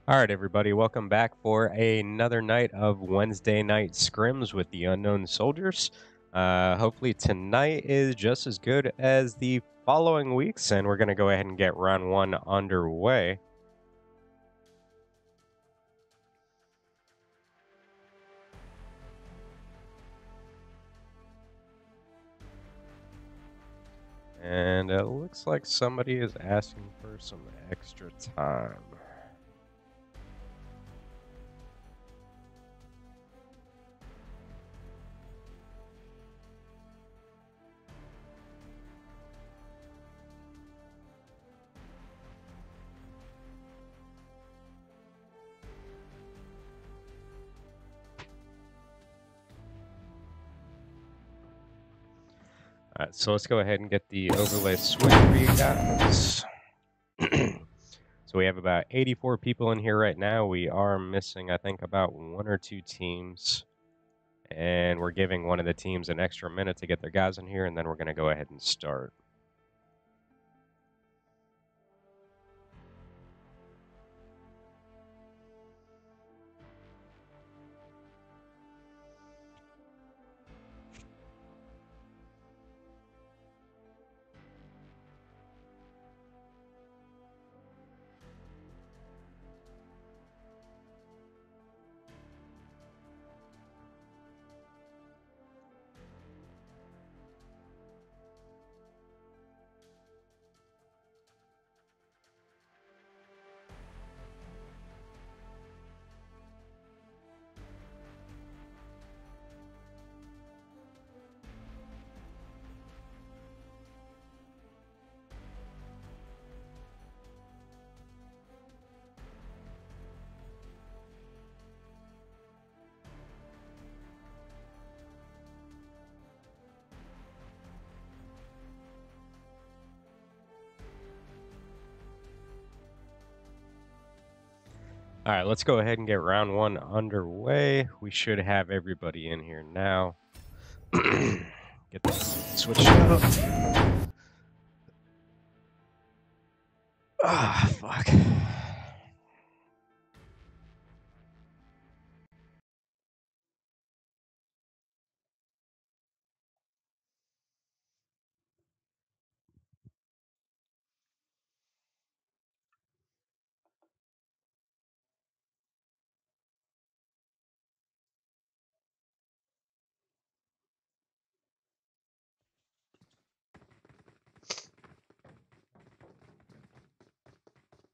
All right, everybody, welcome back for another night of Wednesday Night Scrims with the Unknown Soldiers. Hopefully, tonight is just as good as the following weeks, and we're going to go ahead and get round one underway. And it looks like somebody is asking for some extra time. All right, so let's go ahead and get the overlay switch for you guys. So we have about 84 people in here right now. We are missing, I think, about one or two teams. And we're giving one of the teams an extra minute to get their guys in here, and then we're going to go ahead and start. All right, let's go ahead and get round one underway. We should have everybody in here now. Get this switched up. Ah, fuck.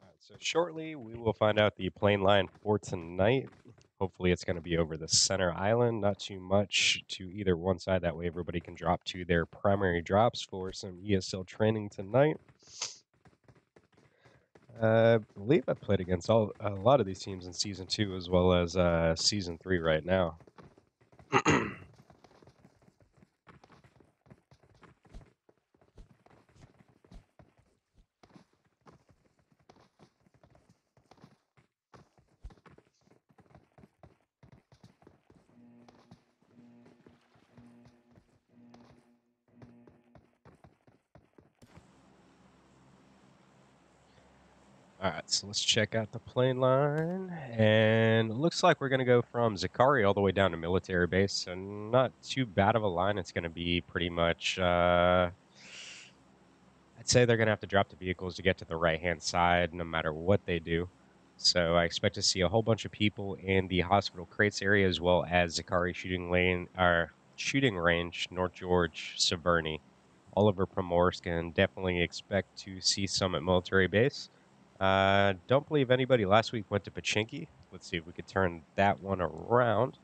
All right, so shortly we will find out the plane line for tonight. Hopefully it's going to be over the center island, not too much to either one side. That way everybody can drop to their primary drops for some ESL training tonight. I believe I played against a lot of these teams in Season 2 as well as Season 3 right now. All right, so let's check out the plane line. And it looks like we're going to go from Zakari all the way down to military base. So not too bad of a line. It's going to be pretty much, I'd say they're going to have to drop the vehicles to get to the right-hand side no matter what they do. So I expect to see a whole bunch of people in the hospital crates area as well as Zakari shooting lane, or shooting range, North George, Severny, Oliver Primorsk, and definitely expect to see some at military base. Don't believe anybody last week went to Pachinki. Let's see if we could turn that one around.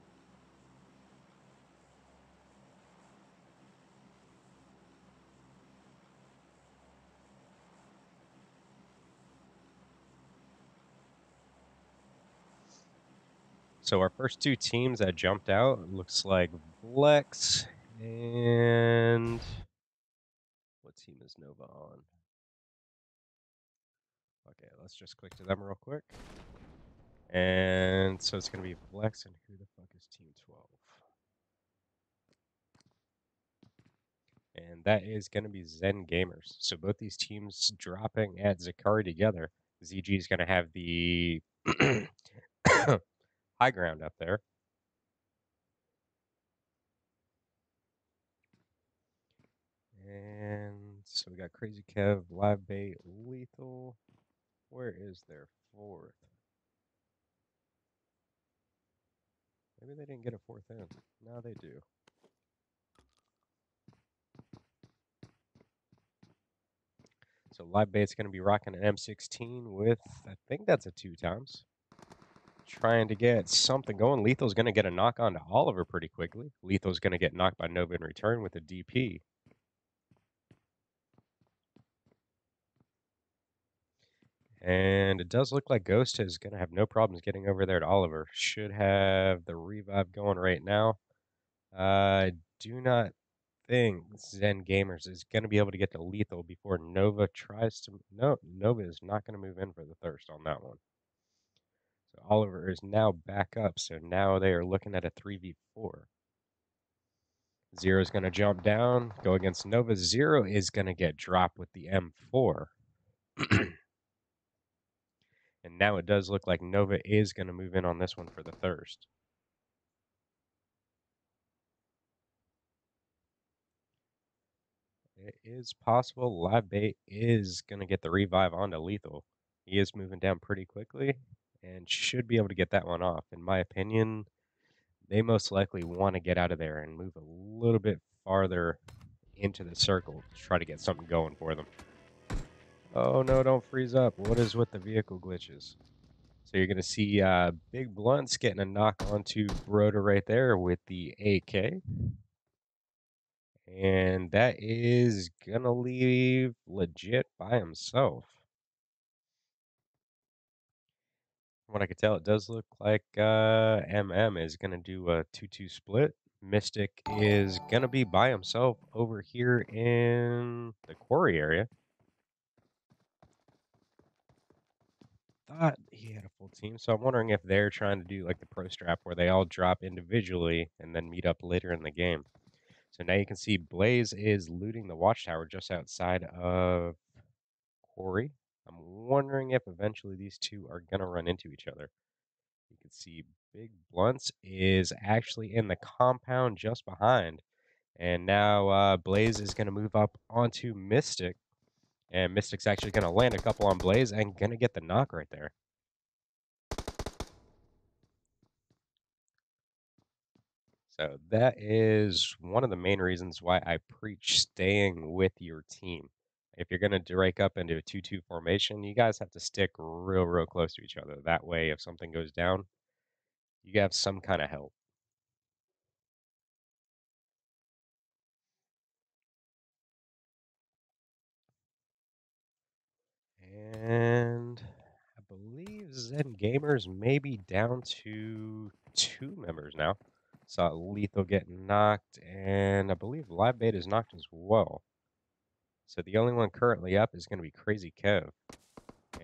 So our first two teams that jumped out looks like Vlex and what team is Nova on? Okay, let's just click to them real quick. And so it's going to be Vlex, and who the fuck is Team 12? And that is going to be Zen Gamers. So both these teams dropping at Zakari together. ZG is going to have the High ground up there. And so we got Crazy Kev, Live Bait, Lethal. Where is their fourth? Maybe they didn't get a fourth in. Now they do. So Live Bait's going to be rocking an M16 with, I think that's a 2x. Trying to get something going. Lethal's going to get a knock on to Oliver pretty quickly. Lethal's going to get knocked by Nova in return with a DP. And it does look like Ghost is going to have no problems getting over there to Oliver. Should have the revive going right now. I do not think Zen Gamers is going to be able to get to Lethal before Nova tries to... No, Nova is not going to move in for the thirst on that one. So Oliver is now back up, so now they are looking at a 3v4. Zero is going to jump down, go against Nova. Zero is going to get dropped with the M4. And now it does look like Nova is going to move in on this one for the thirst. It is possible Live Bait is going to get the revive onto Lethal. He is moving down pretty quickly and should be able to get that one off. In my opinion, they most likely want to get out of there and move a little bit farther into the circle to try to get something going for them. Oh no, don't freeze up. What is with the vehicle glitches? So you're going to see Big Blunts getting a knock onto Broda right there with the AK. And that is going to leave Legit by himself. From what I could tell, it does look like MM is going to do a 2-2 split. Mystic is going to be by himself over here in the quarry area. Thought he had a full team, so I'm wondering if they're trying to do like the pro strap where they all drop individually and then meet up later in the game. So now you can see Blaze is looting the watchtower just outside of Quarry. I'm wondering if eventually these two are going to run into each other. You can see Big Blunts is actually in the compound just behind. And now Blaze is going to move up onto Mystic. And Mystic's actually going to land a couple on Blaze and going to get the knock right there. So that is one of the main reasons why I preach staying with your team. If you're going to break up into a 2-2 formation, you guys have to stick real close to each other. That way, if something goes down, you have some kind of help. And I believe Zen Gamers may be down to 2 members now. Saw Lethal get knocked, and I believe Live Bait is knocked as well. So the only one currently up is going to be Crazy Kev.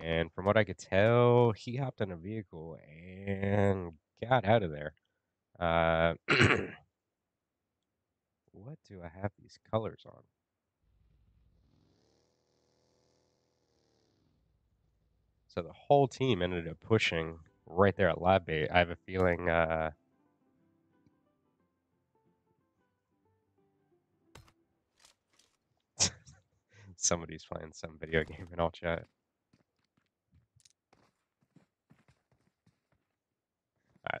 And from what I could tell, he hopped in a vehicle and got out of there. What do I have these colors on? So the whole team ended up pushing right there at Lab Bait. I have a feeling somebody's playing some video game in all chat.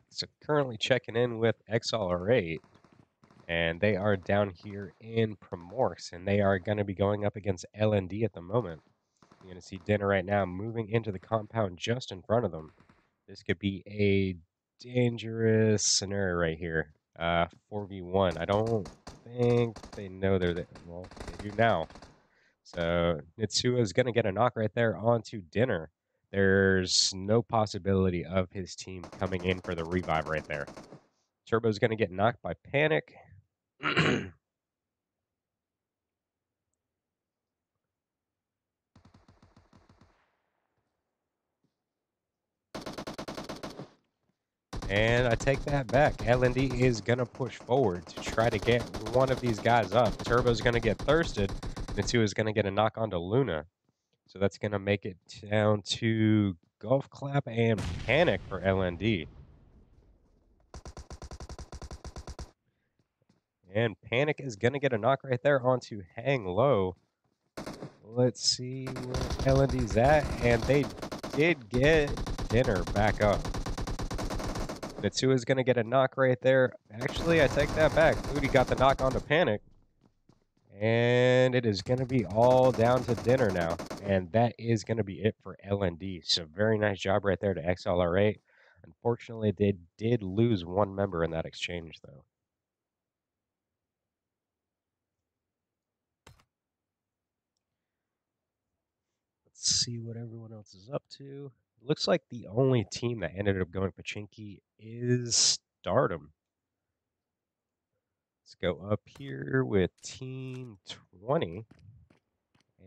So currently checking in with XLR8, and they are down here in Primorx, and they are going to be going up against LND at the moment. You're going to see Dinner right now moving into the compound just in front of them. This could be a dangerous scenario right here. 4v1. I don't think they know they're there. Well, they do now. So Nitsua is going to get a knock right there onto Dinner. There's no possibility of his team coming in for the revive right there. Turbo's going to get knocked by Panic. And I take that back. LND is going to push forward to try to get one of these guys up. Turbo's going to get thirsted. Nitsua is going to get a knock onto Luna. So that's going to make it down to Golf Clap and Panic for LND. And Panic is going to get a knock right there onto Hang Low. Let's see where LND's at. And they did get Dinner back up. Mitsu is going to get a knock right there. Actually, I take that back. Moody got the knock onto Panic. And it is going to be all down to Dinner now. And that is going to be it for LND. So very nice job right there to XLR8. Unfortunately, they did lose one member in that exchange, though. Let's see what everyone else is up to. Looks like the only team that ended up going Pachinki is Stardom. Let's go up here with Team 20.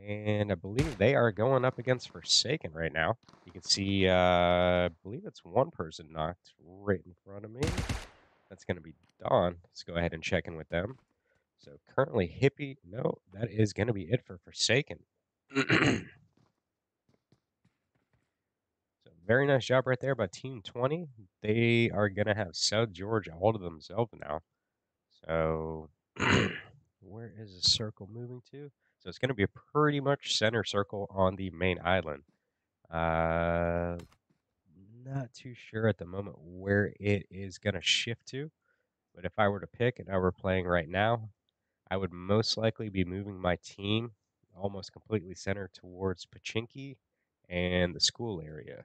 And I believe they are going up against Forsaken right now. You can see, I believe it's one person knocked right in front of me. That's going to be Dawn. Let's go ahead and check in with them. So currently Hippie, no, that is going to be it for Forsaken. So very nice job right there by Team 20. They are going to have South George all to themselves now. So where is the circle moving to? So it's going to be a pretty much center circle on the main island. Not too sure at the moment where it is going to shift to. But if I were to pick and I were playing right now, I would most likely be moving my team almost completely centered towards Pachinki and the school area.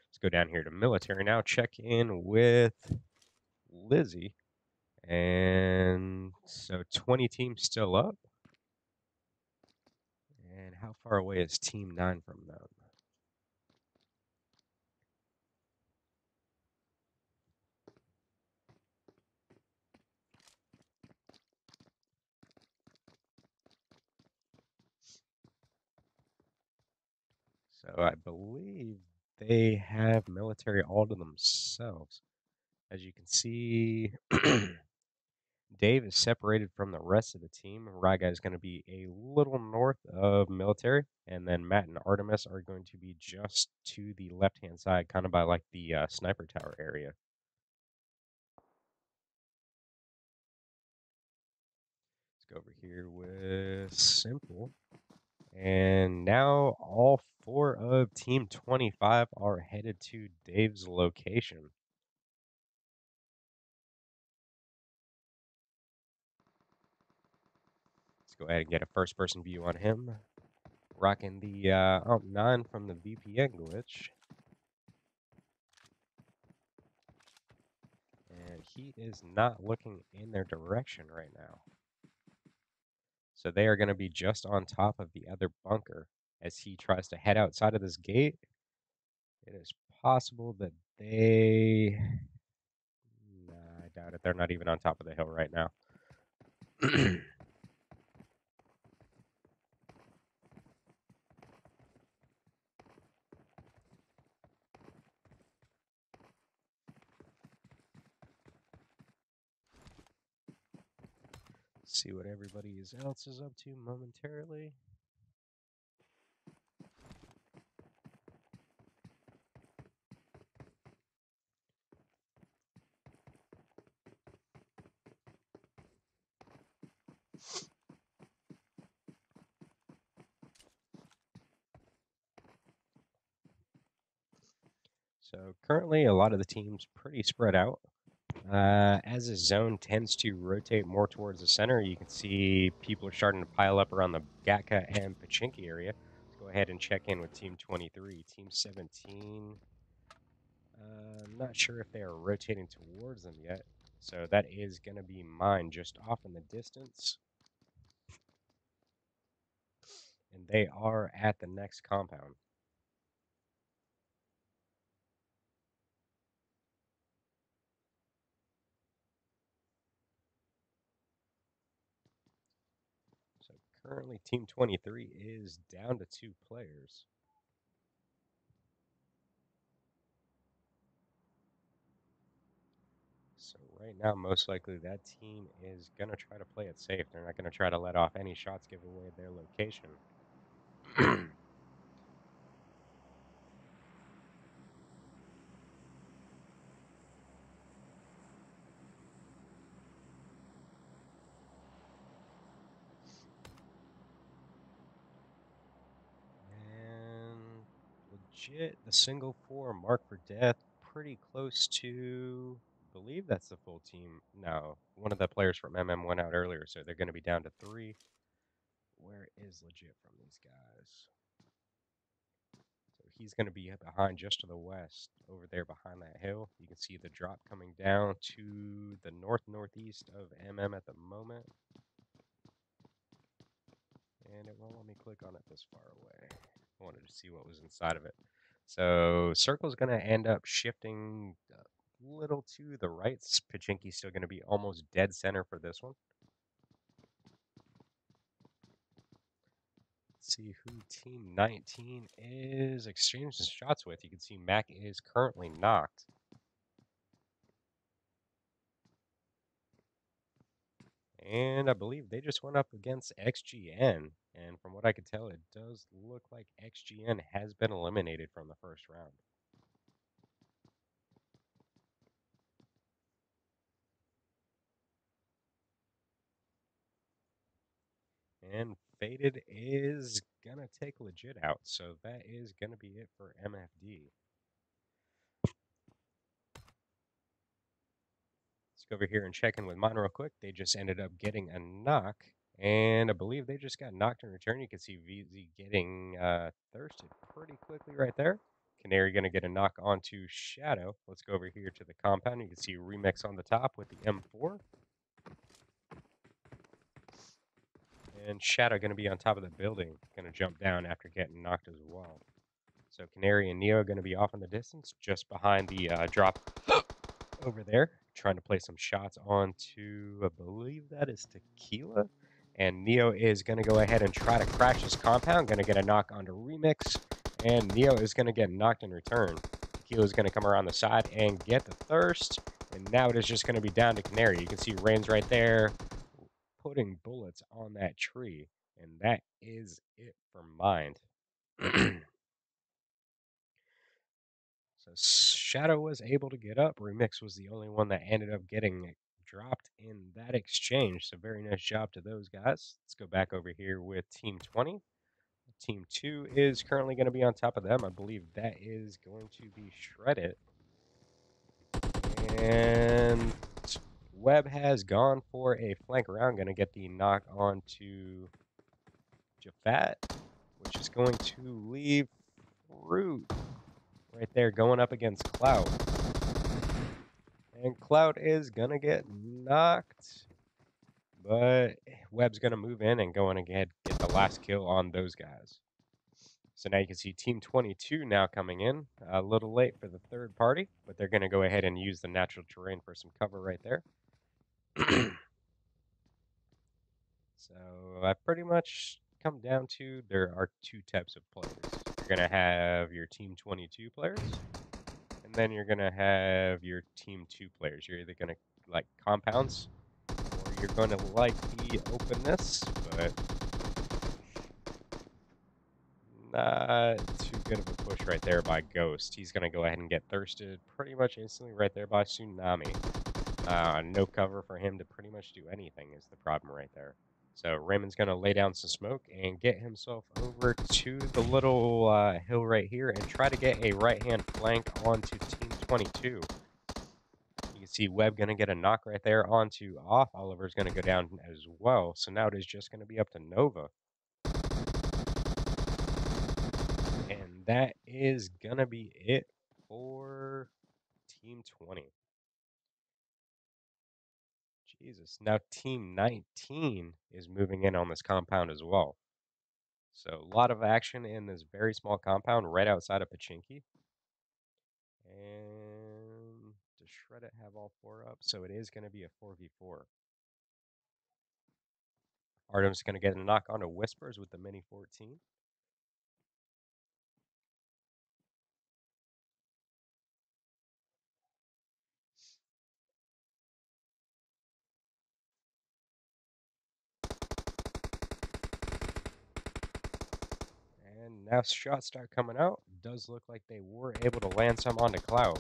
Let's go down here to military now, check in with Lizzie. And so 20 teams still up. And how far away is Team 9 from them? So I believe they have military all to themselves. As you can see, Dave is separated from the rest of the team. Raga is going to be a little north of military, and then Matt and Artemis are going to be just to the left-hand side, kind of by like the sniper tower area. Let's go over here with Simple. And now all 4 of Team 25 are headed to Dave's location. Let's go ahead and get a first-person view on him. Rocking the AMP9 from the VPN glitch. And he is not looking in their direction right now. So they are going to be just on top of the other bunker as he tries to head outside of this gate. It is possible that they... Nah, I doubt it. They're not even on top of the hill right now. See what everybody else is up to momentarily. So currently, a lot of the teams pretty spread out. As a zone tends to rotate more towards the center, you can see people are starting to pile up around the Gatka and Pachinki area. Let's go ahead and check in with Team 23. Team 17, I'm not sure if they are rotating towards them yet. So that is going to be mine just off in the distance. And they are at the next compound. So currently Team 23 is down to 2 players. So right now, most likely that team is going to try to play it safe. They're not going to try to let off any shots, give away their location. legit. The single four mark for death. Pretty close to, I believe that's the full team. No, one of the players from MM went out earlier, so they're going to be down to 3. Where is legit from these guys? So he's going to be behind just to the west, over there behind that hill. You can see the drop coming down to the northeast of MM at the moment. And it won't let me click on it this far away. I wanted to see what was inside of it. So circle's going to end up shifting a little to the right. Pachinki's still going to be almost dead center for this one. Let's see who Team 19 is exchanging shots with. You can see Mac is currently knocked. And I believe they just went up against XGN. And from what I could tell, it does look like XGN has been eliminated from the first round. And Faded is going to take legit out. So that is going to be it for MFD. Let's go over here and check in with mine real quick. They just ended up getting a knock. And I believe they just got knocked in return. You can see VZ getting thirsted pretty quickly right there. Canary going to get a knock onto Shadow. Let's go over here to the compound. You can see Remix on the top with the M4. And Shadow going to be on top of the building. Going to jump down after getting knocked as well. So Canary and Neo are going to be off in the distance, just behind the drop over there, trying to play some shots onto, I believe that is Tequila. And Neo is going to go ahead and try to crash his compound, going to get a knock onto Remix. And Neo is going to get knocked in return. Tequila is going to come around the side and get the thirst. And now it is just going to be down to Canary. You can see Rain's right there putting bullets on that tree. And that is it for Mind. So Shadow was able to get up. Remix was the only one that ended up getting dropped in that exchange. So very nice job to those guys. Let's go back over here with Team 20. Team 2 is currently going to be on top of them. I believe that is going to be Shredded. And Webb has gone for a flank round. Going to get the knock onto Jafat, which is going to leave Fruit right there going up against Cloud. And Cloud is going to get knocked. But Webb's going to move in and go in and get the last kill on those guys. So now you can see Team 22 now coming in. A little late for the third party, but they're going to go ahead and use the natural terrain for some cover right there. So I pretty much come down to there are 2 types of players. You're going to have your Team 22 players, and then you're going to have your Team 2 players. You're either going to like compounds, or you're going to like the openness, but not too good of a push right there by Ghost. He's going to go ahead and get thirsted pretty much instantly right there by Tsunami. No cover for him to pretty much do anything is the problem right there. So Raymond's going to lay down some smoke and get himself over to the little hill right here and try to get a right-hand flank onto Team 22. You can see Webb going to get a knock right there onto Off. Oliver's going to go down as well. So now it is just going to be up to Nova. And that is going to be it for Team 20. Jesus. Now Team 19 is moving in on this compound as well. So a lot of action in this very small compound right outside of Pachinki. And does Shred It have all 4 up? So it is going to be a 4v4. Artem's going to get a knock onto Whispers with the Mini 14. And now shots start coming out. Does look like they were able to land some onto Cloud.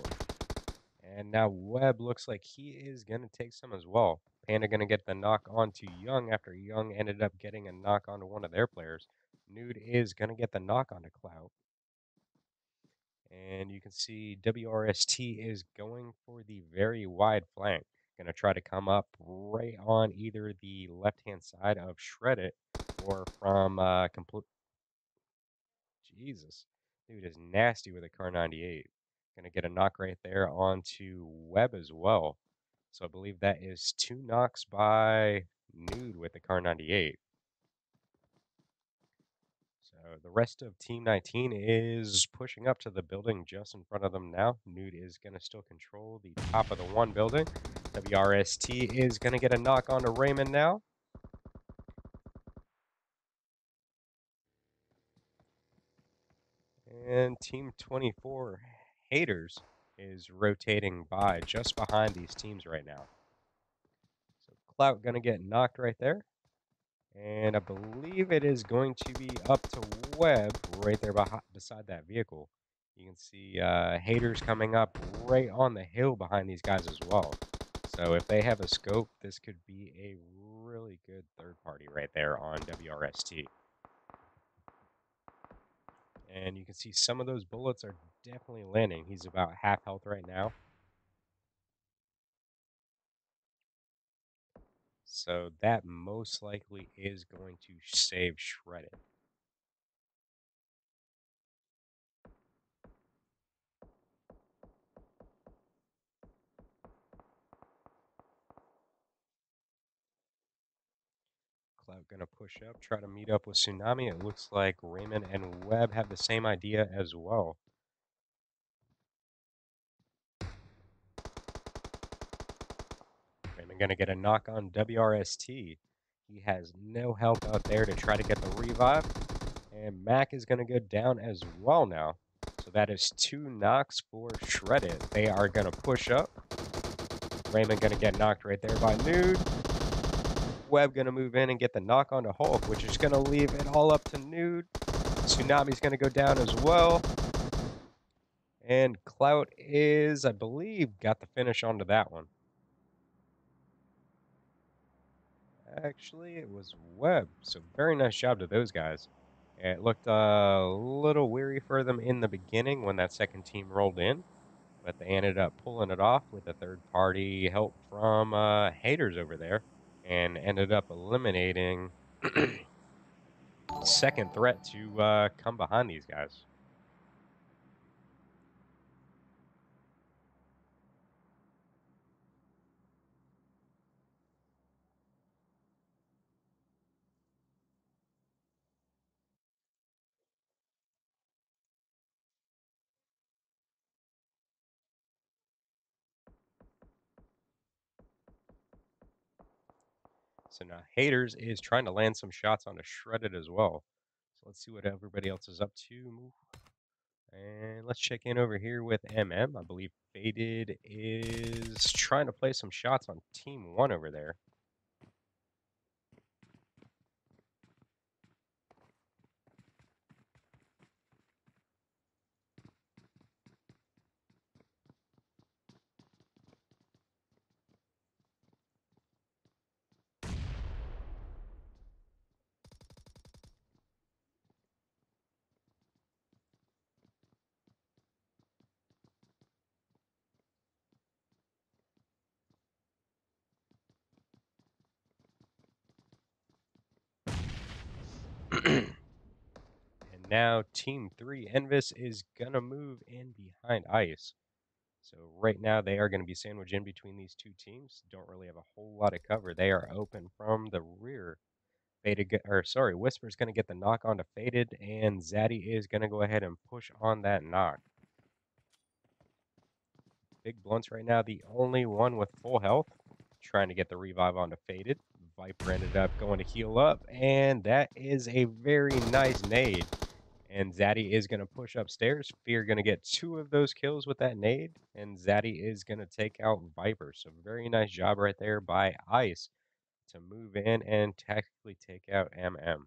And now Webb looks like he is going to take some as well. Panda going to get the knock onto Young after Young ended up getting a knock onto one of their players. Nude is going to get the knock onto Cloud. And you can see WRST is going for the very wide flank. Going to try to come up right on either the left-hand side of Shred It or from complete. Jesus. Dude is nasty with a Car 98. Going to get a knock right there onto Webb as well. So I believe that is 2 knocks by Nude with the Car 98. So the rest of Team 19 is pushing up to the building just in front of them now. Nude is going to still control the top of the one building. WRST is going to get a knock onto Raymond now. And Team 24, Haters, is rotating by just behind these teams right now. So Clout going to get knocked right there. And I believe it is going to be up to Webb right there beside that vehicle. You can see Haters coming up right on the hill behind these guys as well. So if they have a scope, this could be a really good third party right there on WRST. And you can see some of those bullets are definitely landing. He's about half health right now. So that most likely is going to save Shredded. Cloud gonna push up, try to meet up with Tsunami. It looks like Raymond and Webb have the same idea as well. Raymond gonna get a knock on WRST. He has no help out there to try to get the revive. And Mac is gonna go down as well now. So that is 2 knocks for Shredded. They are gonna push up. Raymond gonna get knocked right there by Nude. Webb gonna move in and get the knock onto Hulk, which is gonna leave it all up to Nude. Tsunami's gonna go down as well. And Clout is, I believe, got the finish onto that one. Actually, it was Webb. So very nice job to those guys. It looked a little weary for them in the beginning when that second team rolled in, but they ended up pulling it off with a third-party help from Haters over there and ended up eliminating second threat to come behind these guys. So now Haters is trying to land some shots on a Shredded as well. So let's see what everybody else is up to. And let's check in over here with MM. I believe Faded is trying to play some shots on Team 1 over there. And now Team 3, Envis, is going to move in behind Ice. So right now they are going to be sandwiched in between these two teams. Don't really have a whole lot of cover. They are open from the rear. Whisper's going to get the knock onto Faded, and Zaddy is going to go ahead and push on that knock. Big Blunt's right now the only one with full health, trying to get the revive onto Faded. Viper ended up going to heal up, and that is a very nice nade. And Zaddy is going to push upstairs. Fear going to get 2 of those kills with that nade, and Zaddy is going to take out Viper. So very nice job right there by Ice to move in and tactically take out MM.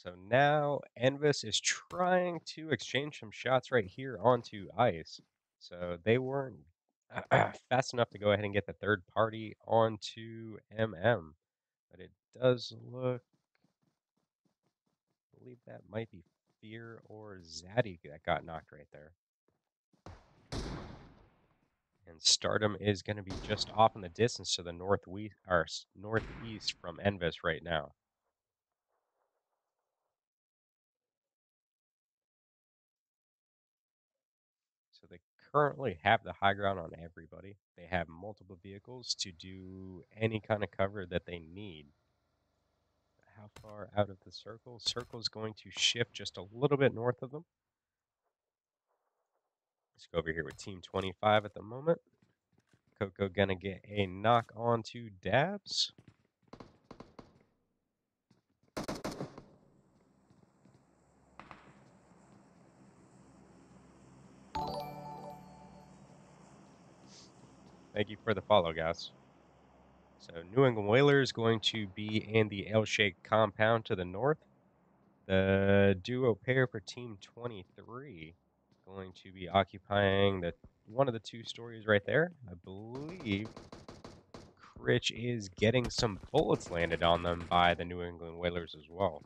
So now Envis is trying to exchange some shots right here onto ice. So they weren't fast enough to go ahead and get the third party onto MM. But it does look, I believe that might be Fear or Zaddy that got knocked right there. And Stardom is going to be just off in the distance to the northeast from Envis right now. So they currently have the high ground on everybody. They have multiple vehicles to do any kind of cover that they need. How far out of the circle? Circle is going to shift just a little bit north of them. Let's go over here with Team 25 at the moment. Coco gonna get a knock onto Dabs. Thank you for the follow, guys. So New England Whalers going to be in the L-shaped compound to the north. The duo pair for Team 23 going to be occupying one of the two stories right there. I believe Critch is getting some bullets landed on them by the New England Whalers as well.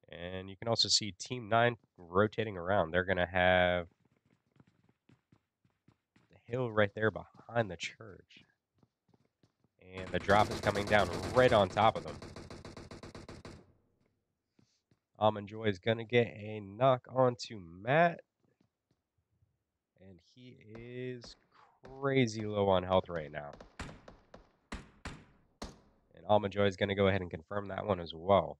And you can also see Team 9 rotating around. They're going to have the hill right there behind the church. And the drop is coming down right on top of them. Almond Joy is going to get a knock onto Matt. And he is crazy low on health right now. And Almond Joy is going to go ahead and confirm that one as well.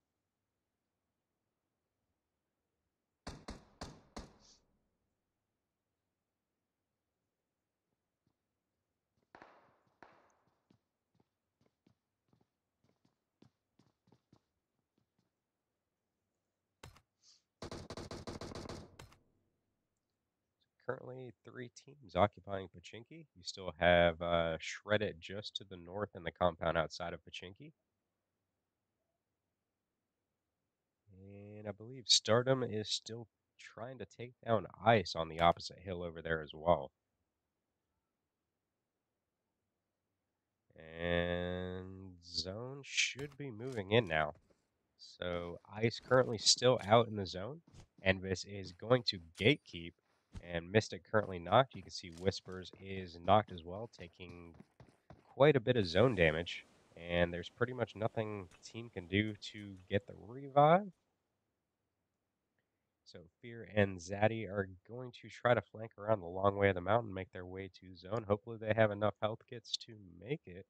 Currently, 3 teams occupying Pachinki. You still have Shreddit just to the north in the compound outside of Pachinki. And I believe Stardom is still trying to take down Ice on the opposite hill over there as well. And Zone should be moving in now. So Ice currently still out in the zone. Envis is going to gatekeep. And Mystic currently knocked. You can see Whispers is knocked as well, taking quite a bit of zone damage. And there's pretty much nothing team can do to get the revive. So Fear and Zaddy are going to try to flank around the long way of the mountain, make their way to zone. Hopefully they have enough health kits to make it.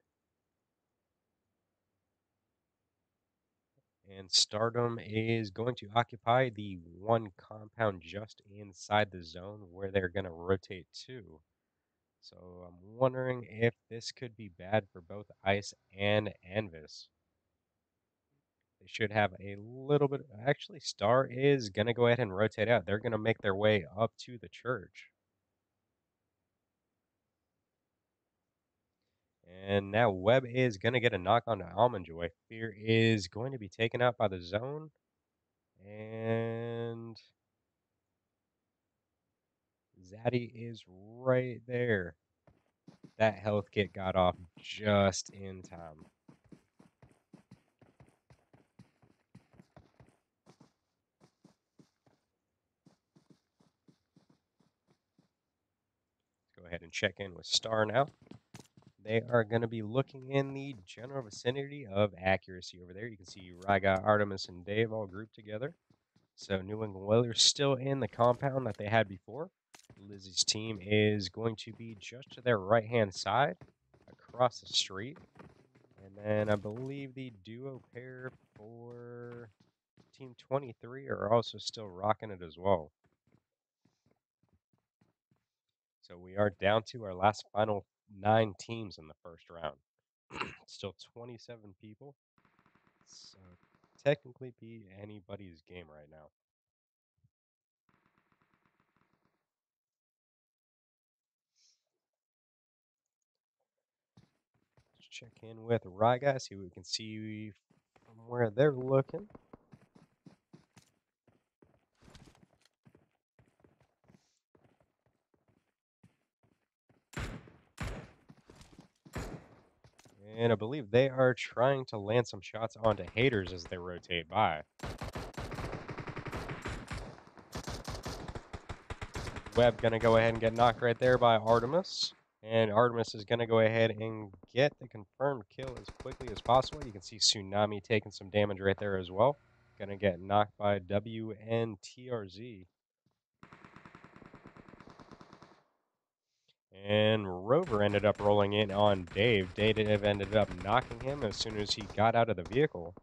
And Stardom is going to occupy the one compound just inside the zone where they're going to rotate to. So I'm wondering if this could be bad for both Ice and Anvis. They should have a little bit. Actually, Star is going to go ahead and rotate out. They're going to make their way up to the church. And now Webb is going to get a knock on Almond Joy. Fear is going to be taken out by the zone. And Zaddy is right there. That health kit got off just in time. Go ahead and check in with Star now. They are going to be looking in the general vicinity of accuracy over there. You can see Ryga, Artemis, and Dave all grouped together. So New England Whalers still in the compound that they had before. Lizzie's team is going to be just to their right-hand side across the street. And then I believe the duo pair for Team 23 are also still rocking it as well. So we are down to our last final 9 teams in the first round. Still 27 people. So technically be anybody's game right now. check in with Ryga, see what we can see from where they're looking. And I believe they are trying to land some shots onto haters as they rotate by. Webb going to go ahead and get knocked right there by Artemis. And Artemis is going to go ahead and get the confirmed kill as quickly as possible. You can see Tsunami taking some damage right there as well. Going to get knocked by WNTRZ. And Rover ended up rolling in on Dave. Dave ended up knocking him as soon as he got out of the vehicle.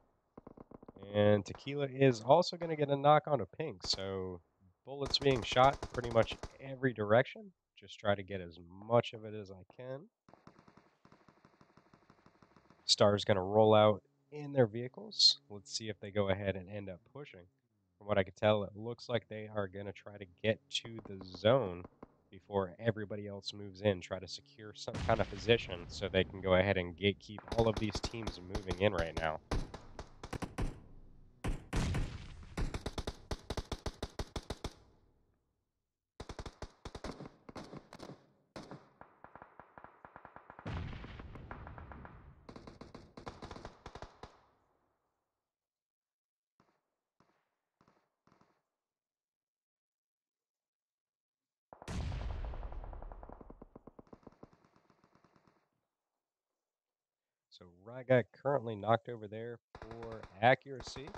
And Tequila is also going to get a knock onto Pink. So bullets being shot in pretty much every direction. Just try to get as much of it as I can. Star's going to roll out in their vehicles. Let's see if they go ahead and end up pushing. From what I can tell, it looks like they are going to try to get to the zone before everybody else moves in, try to secure some kind of position so they can go ahead and gatekeep all of these teams moving in right now. So Ryga currently knocked over there for accuracy.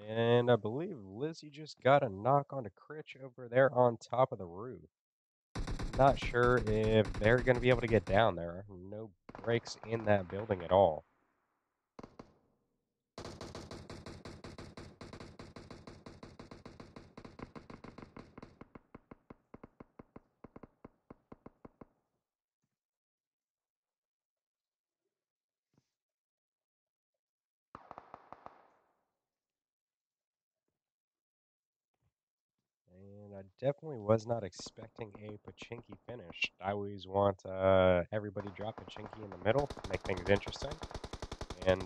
And I believe Lizzie just got a knock onto Critch over there on top of the roof. Not sure if they're going to be able to get down there. No breaks in that building at all. And I definitely was not expecting a Pachinki finish. I always want everybody drop Pachinki in the middle, make things interesting. And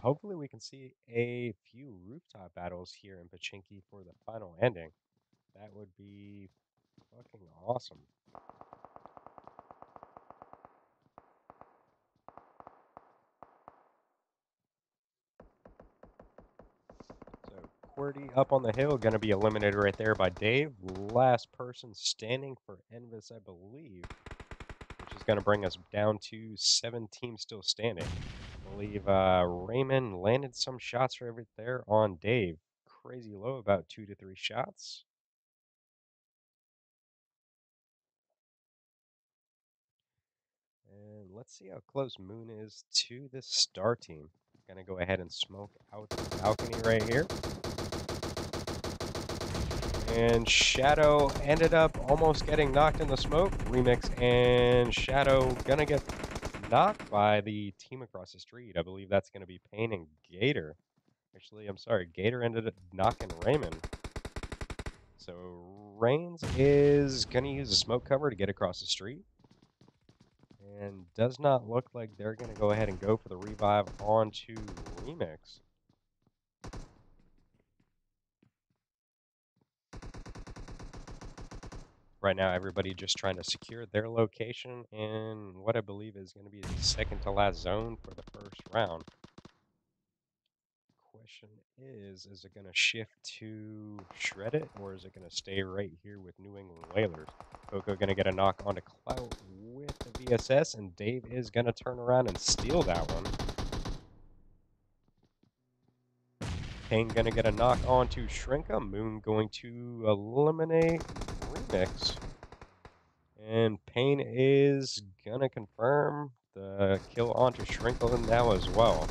hopefully we can see a few rooftop battles here in Pachinki for the final ending. That would be fucking awesome. So QWERTY up on the hill, going to be eliminated right there by Dave. Last person standing for Envis, I believe, which is going to bring us down to 7 teams still standing. I believe Raymond landed some shots right there on Dave. Crazy low, about 2 to 3 shots. And let's see how close Moon is to this star team. Gonna go ahead and smoke out the balcony right here. And Shadow ended up almost getting knocked in the smoke. Remix and Shadow gonna get knocked by the team across the street. I believe that's gonna be Payne and Gator. Actually, I'm sorry, Gator ended up knocking Raymond. So Reigns is gonna use a smoke cover to get across the street. And does not look like they're going to go ahead and go for the revive onto Remix. Right now, everybody just trying to secure their location in what I believe is going to be the second to last zone for the first round. Question is it going to shift to Shred It, or is it going to stay right here with New England Whalers? Coco going to get a knock onto Clout with the VSS, and Dave is going to turn around and steal that one. Payne gonna get a knock onto Shrinka. Moon going to eliminate Remix. And Payne is gonna confirm the kill onto Shrinka now as well.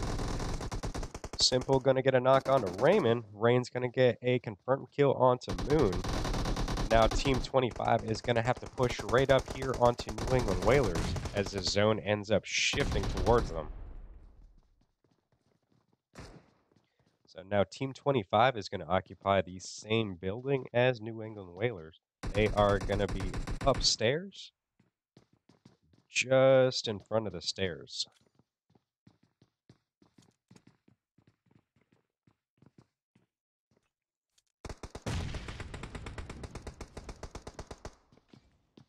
Simple gonna get a knock onto Raymond. Rain's gonna get a confirmed kill onto Moon. Now Team 25 is gonna have to push right up here onto New England Whalers as the zone ends up shifting towards them. So now Team 25 is going to occupy the same building as New England Whalers. They are going to be upstairs, just in front of the stairs.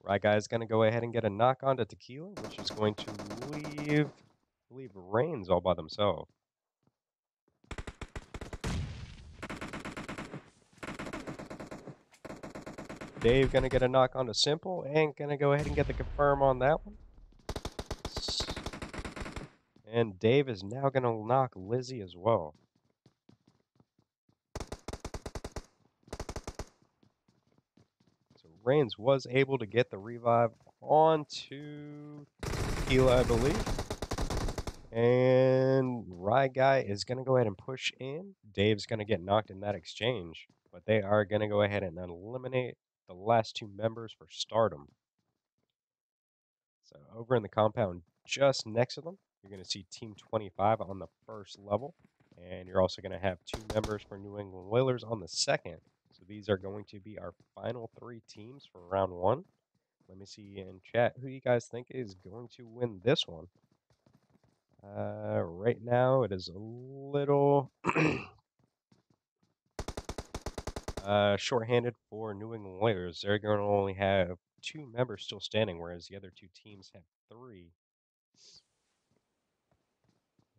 Right guy is going to go ahead and get a knock onto Tequila, which is going to leave Reigns all by themselves. Dave going to get a knock onto Simple and going to go ahead and get the confirm on that one. And Dave is now going to knock Lizzie as well. So Reigns was able to get the revive onto Tequila, I believe. And Rye Guy is going to go ahead and push in. Dave's going to get knocked in that exchange. But they are going to go ahead and eliminate the last two members for Stardom. So over in the compound just next to them, you're going to see Team 25 on the first level. And you're also going to have two members for New England Whalers on the second. So these are going to be our final three teams for round one. Let me see in chat who you guys think is going to win this one. Right now, it is a little shorthanded for New England Whalers. They're going to only have two members still standing, whereas the other two teams have three.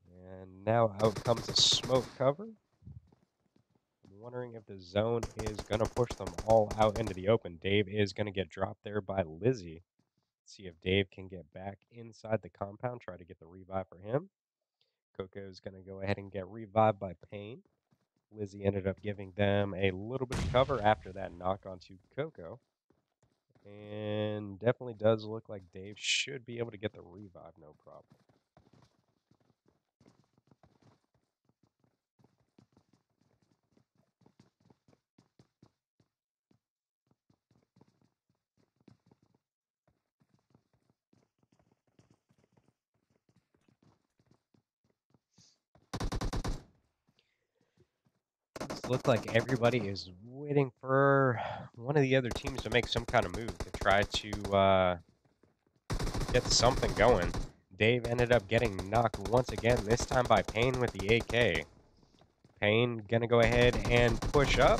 And now out comes a smoke cover. I'm wondering if the zone is going to push them all out into the open. Dave is going to get dropped there by Lizzie. Let's see if Dave can get back inside the compound, try to get the revive for him. Coco is going to go ahead and get revived by Pain. Lizzie ended up giving them a little bit of cover after that knock onto Coco. And definitely does look like Dave should be able to get the revive, no problem. Look like everybody is waiting for one of the other teams to make some kind of move to try to get something going. Dave ended up getting knocked once again, this time by Payne with the AK. Payne gonna go ahead and push up,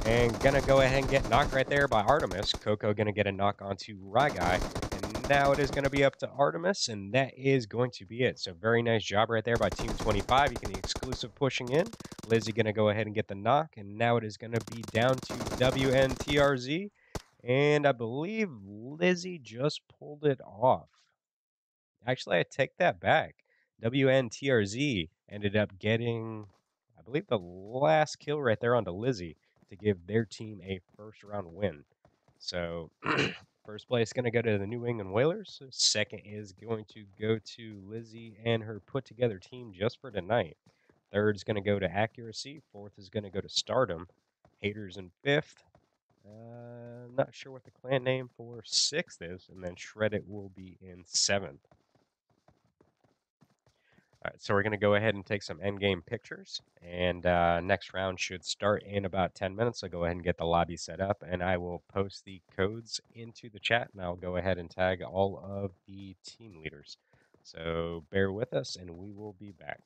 and gonna go ahead and get knocked right there by Artemis. Coco gonna get a knock onto Ragai, and now it is gonna be up to Artemis, and that is going to be it. So very nice job right there by Team 25. You can the exclusive pushing in. Lizzie gonna go ahead and get the knock, and now it is gonna be down to WNTRZ, and I believe Lizzie just pulled it off. Actually, I take that back. WNTRZ ended up getting, I believe, the last kill right there onto Lizzie to give their team a first round win. So, first place is going to go to the New England Whalers. Second is going to go to Lizzie and her put together team just for tonight. Third is going to go to Accuracy. Fourth is going to go to Stardom. Haters in fifth. Not sure what the clan name for sixth is. And then Shreddit will be in seventh. All right, so we're going to go ahead and take some endgame pictures, and next round should start in about 10 minutes, so go ahead and get the lobby set up, and I will post the codes into the chat, and I'll go ahead and tag all of the team leaders. So bear with us, and we will be back.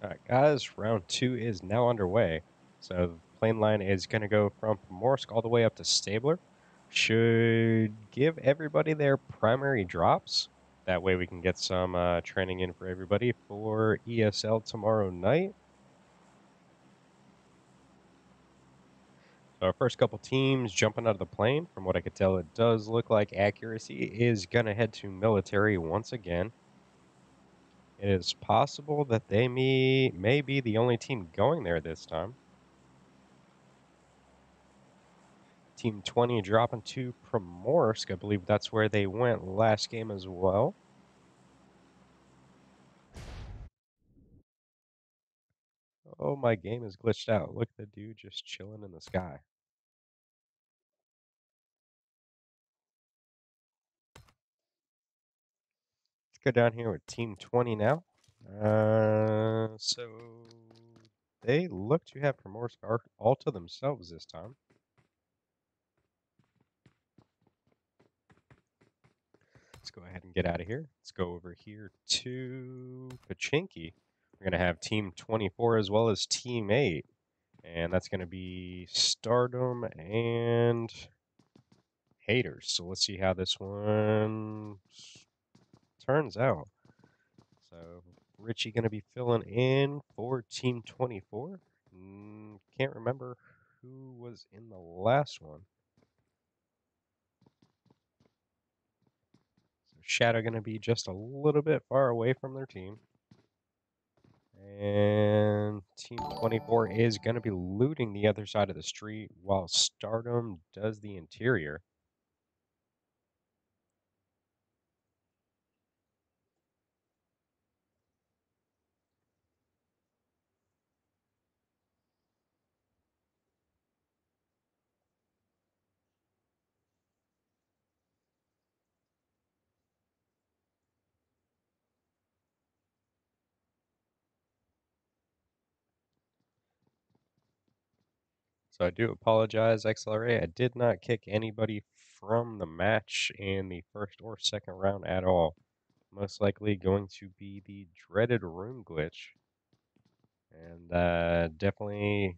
All right, guys, round 2 is now underway. So the plane line is going to go from Primorsk all the way up to Stabler. Should give everybody their primary drops. That way we can get some training in for everybody for ESL tomorrow night. So our first couple teams jumping out of the plane, from what I could tell, it does look like Accuracy is going to head to military once again. It is possible that they may be the only team going there this time. Team 20 dropping to Primorsk. I believe that's where they went last game as well. Oh, my game is glitched out. Look at the dude just chilling in the sky. Let's go down here with Team 20 now. So they look to have Primorsk all to themselves this time. Let's go ahead and get out of here. Let's go over here to Pachinki. We're going to have Team 24 as well as Team 8. And that's going to be Stardom and Haters. So let's see how this one turns out. So Richie going to be filling in for Team 24. Can't remember who was in the last one. So Shadow going to be just a little bit far away from their team. And Team 24 is going to be looting the other side of the street while Stardom does the interior. So I do apologize, XLRA. I did not kick anybody from the match in the first or second round at all. Most likely going to be the dreaded room glitch. And definitely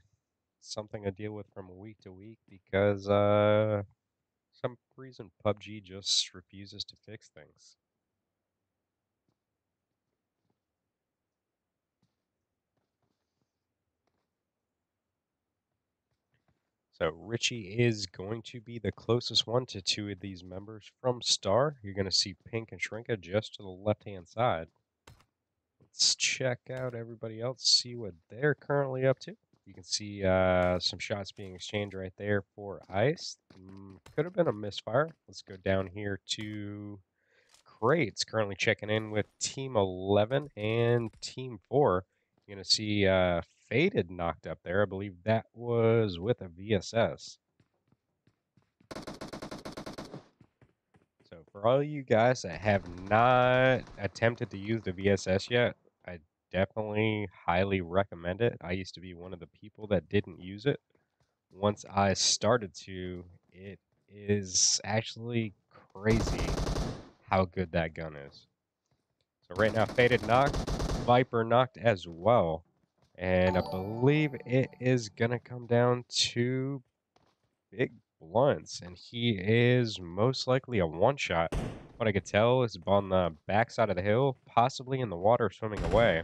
something I deal with from week to week because some reason PUBG just refuses to fix things. So Richie is going to be the closest one to two of these members from Star. You're going to see Pink and Shrinka just to the left-hand side. Let's check out everybody else, see what they're currently up to. You can see some shots being exchanged right there for Ice. Could have been a misfire. Let's go down here to Crates, currently checking in with Team 11 and Team 4. You're going to see Faded knocked up there. I believe that was with a VSS. So for all you guys that have not attempted to use the VSS yet, I definitely highly recommend it. I used to be one of the people that didn't use it. Once I started to, it is actually crazy how good that gun is. So right now, Faded knocked, Viper knocked as well. And I believe it is going to come down to Big Blunts, and he is most likely a one-shot. What I could tell is on the backside of the hill, possibly in the water swimming away.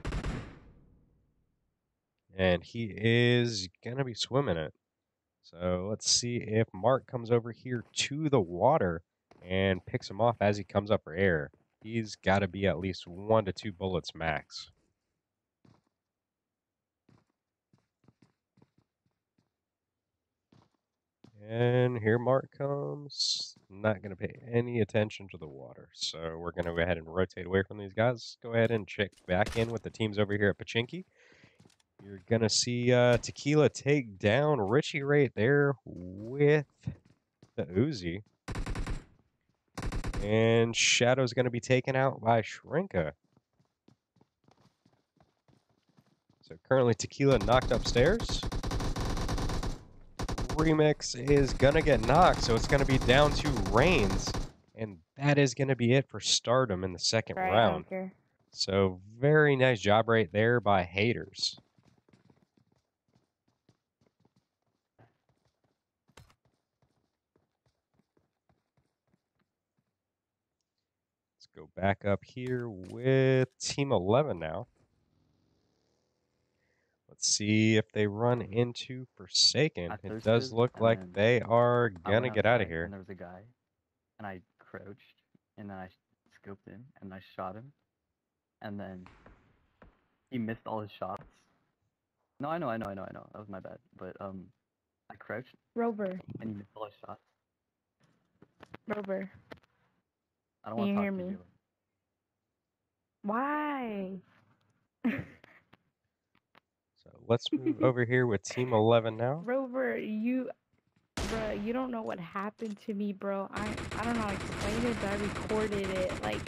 And he is going to be swimming it. So let's see if Mark comes over here to the water and picks him off as he comes up for air. He's got to be at least 1 to 2 bullets max. And here Mark comes. Not going to pay any attention to the water. So we're going to go ahead and rotate away from these guys. Go ahead and check back in with the teams over here at Pachinki. You're going to see Tequila take down Richie right there with the Uzi. And Shadow's going to be taken out by Shrinka. So currently Tequila knocked upstairs. Remix is going to get knocked, so it's going to be down to Reigns. And that is going to be it for Stardom in the second round. Okay. So very nice job right there by Haters. Let's go back up here with Team 11 now. Let's see if they run into Forsaken. I It does thirsted, look and like then they are I gonna went get out of outside, here. and there was a guy, and I crouched, and then I scoped in, and I shot him, and then he missed all his shots. No, I know. That was my bad. But I crouched, Rover, and he missed all his shots. Rover, I don't can want you to hear talk to me? you. Why? So let's move over here with Team 11 now. Rover, bruh, you don't know what happened to me, bro. I don't know how to explain it, but I recorded it. Like,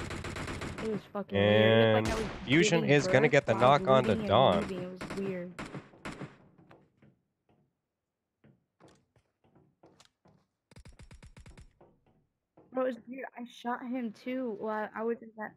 it was fucking weird. It looked like And I was Fusion giving is gonna birth get the while I was knock onto looting and Dawn. moving. It was weird. Bro, it was weird. I shot him too while I was in that.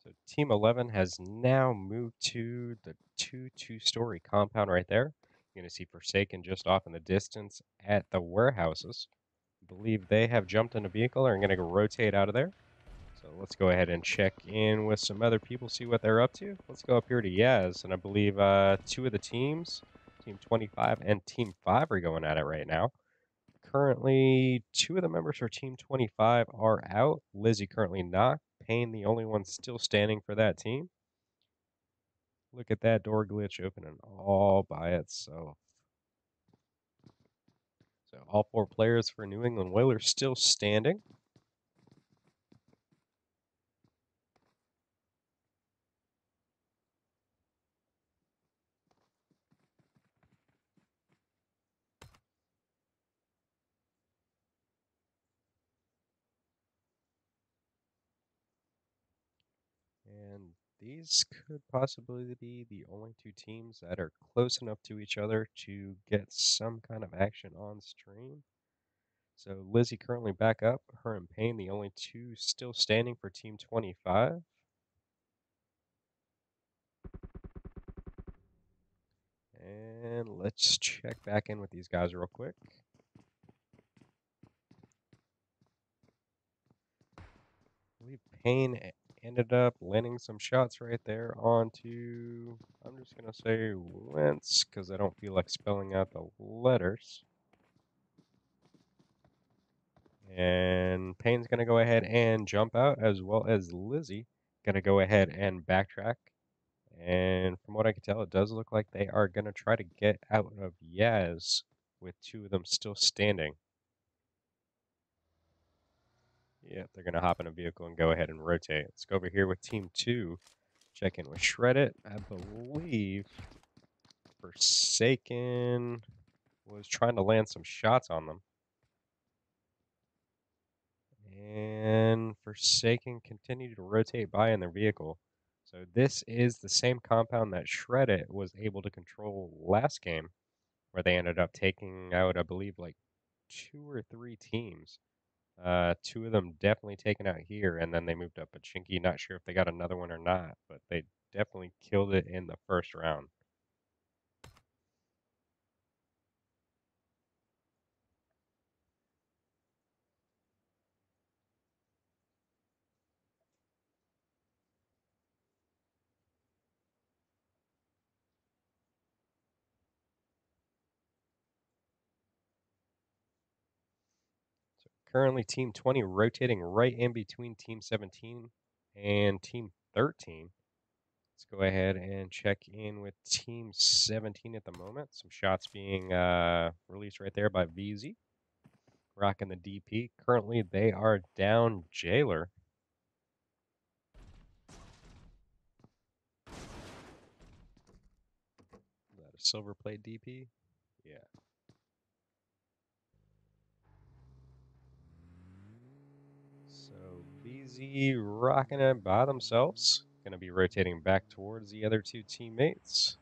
So Team 11 has now moved to the two-story compound right there. You're going to see Forsaken just off in the distance at the warehouses. I believe they have jumped in a vehicle and are going to rotate out of there. So let's go ahead and check in with some other people, see what they're up to. Let's go up here to Yaz, and I believe two of the teams, Team 25 and Team 5, are going at it right now. Currently, two of the members for Team 25 are out. Lizzie currently not. Payne, the only one still standing for that team. Look at that door glitch opening all by itself. So all four players for New England Whalers still standing. And these could possibly be the only two teams that are close enough to each other to get some kind of action on stream. So Lizzie currently back up. Her and Payne, the only two still standing for Team 25. And let's check back in with these guys real quick. I believe Payne ended up landing some shots right there onto, I'm just going to say Wentz, because I don't feel like spelling out the letters. And Payne's going to go ahead and jump out, as well as Lizzie going to go ahead and backtrack. And from what I can tell, it does look like they are going to try to get out of Yaz with two of them still standing. Yeah, they're going to hop in a vehicle and go ahead and rotate. Let's go over here with Team 2. Check in with Shred It. I believe Forsaken was trying to land some shots on them. And Forsaken continued to rotate by in their vehicle. So this is the same compound that Shred It was able to control last game, where they ended up taking out, I believe, like 2 or 3 teams. Two of them definitely taken out here, and then they moved up a Chinky. Not sure if they got another one or not, but they definitely killed it in the first round. So currently, Team 20 rotating right in between Team 17 and Team 13. Let's go ahead and check in with Team 17 at the moment. Some shots being released right there by VZ. Rocking the DP. Currently, they are down Jailer. silver plate DP? Yeah. So VZ rocking it by themselves. Going to be rotating back towards the other two teammates.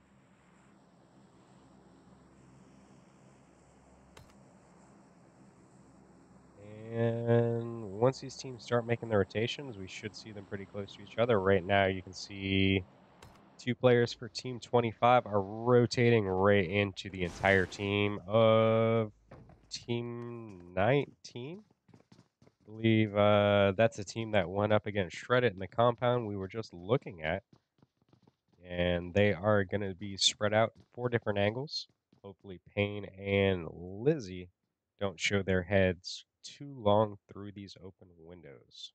And once these teams start making their rotations, we should see them pretty close to each other. Right now, you can see 2 players for Team 25 are rotating right into the entire team of Team 19. I believe that's a team that went up against Shreddit in the compound we were just looking at. And they are going to be spread out 4 different angles. Hopefully Payne and Lizzie don't show their heads too long through these open windows.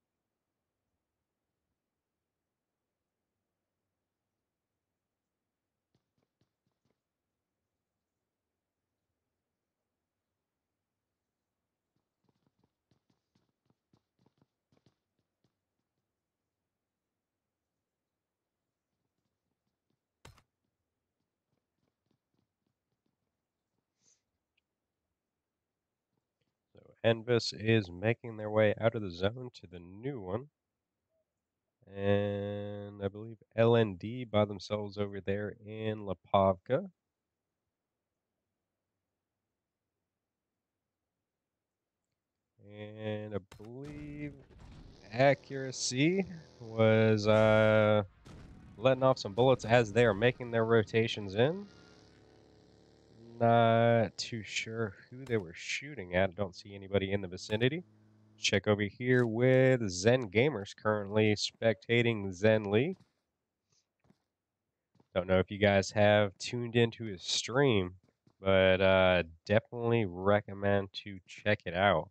So Envis is making their way out of the zone to the new one. And I believe LND by themselves over there in Lipovka. And I believe Accuracy was letting off some bullets as they are making their rotations in. Not too sure who they were shooting at. Don't see anybody in the vicinity. Check over here with Zen Gamers currently spectating Zen Lee. Don't know if you guys have tuned into his stream, but definitely recommend to check it out.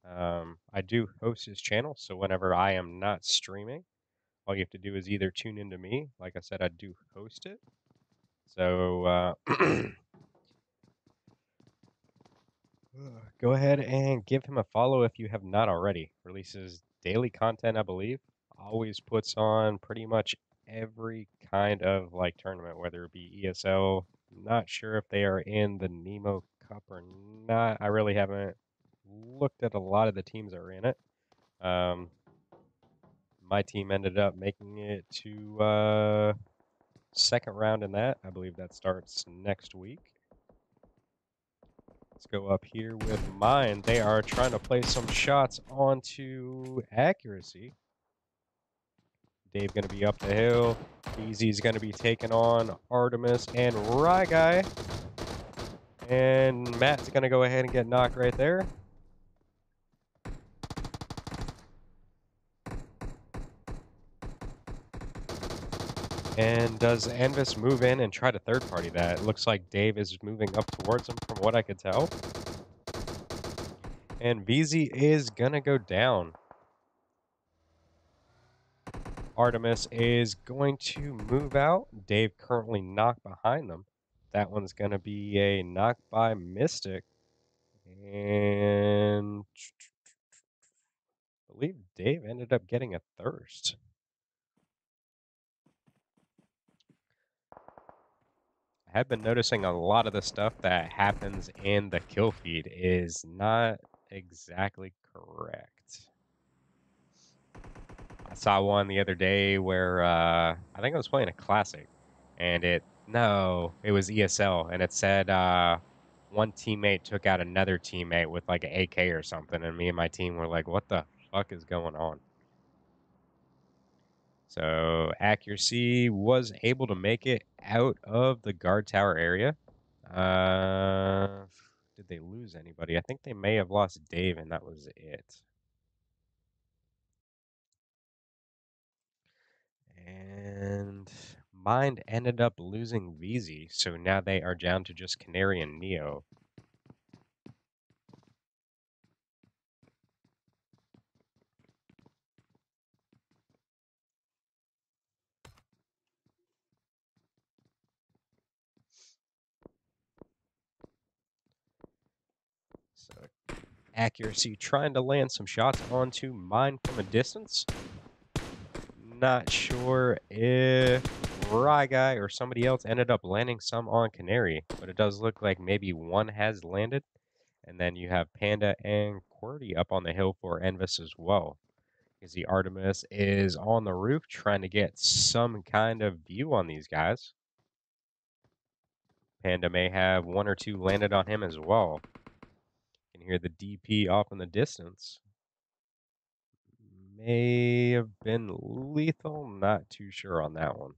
I do host his channel, so whenever I am not streaming, all you have to do is either tune into me. Like I said, I do host it. So go ahead and give him a follow if you have not already. Releases daily content, I believe. Always puts on pretty much every kind of like tournament, whether it be ESL. Not sure if they are in the Nemo Cup or not. I really haven't looked at a lot of the teams that are in it. My team ended up making it to second round in that. I believe that starts next week. Let's go up here with mine. They are trying to play some shots onto Accuracy. Dave going to be up the hill. Easy's going to be taking on Artemis and Rye Guy. And Matt's going to go ahead and get knocked right there. And does Envis move in and try to third party that? It looks like Dave is moving up towards him from what I could tell. And VZ is going to go down. Artemis is going to move out. Dave currently knocked behind them. That one's going to be a knock by Mystic. And I believe Dave ended up getting a thirst. I have been noticing a lot of the stuff that happens in the kill feed is not exactly correct. I saw one the other day where I think I was playing a classic, and it was ESL, and it said one teammate took out another teammate with like an AK or something, and me and my team were like, "What the fuck is going on?" So Accuracy was able to make it out of the guard tower area. Did they lose anybody? I think they may have lost Dave, and that was it. And Mind ended up losing VZ, so now they are down to just Canary and Neo. So Accuracy trying to land some shots onto Mind from a distance. Not sure if Fry Guy or somebody else ended up landing some on Canary, but it does look like maybe one has landed. And then you have Panda and QWERTY up on the hill for Envis as well. Because the Artemis is on the roof trying to get some kind of view on these guys. Panda may have one or two landed on him as well. You can hear the DP off in the distance. May have been lethal, not too sure on that one.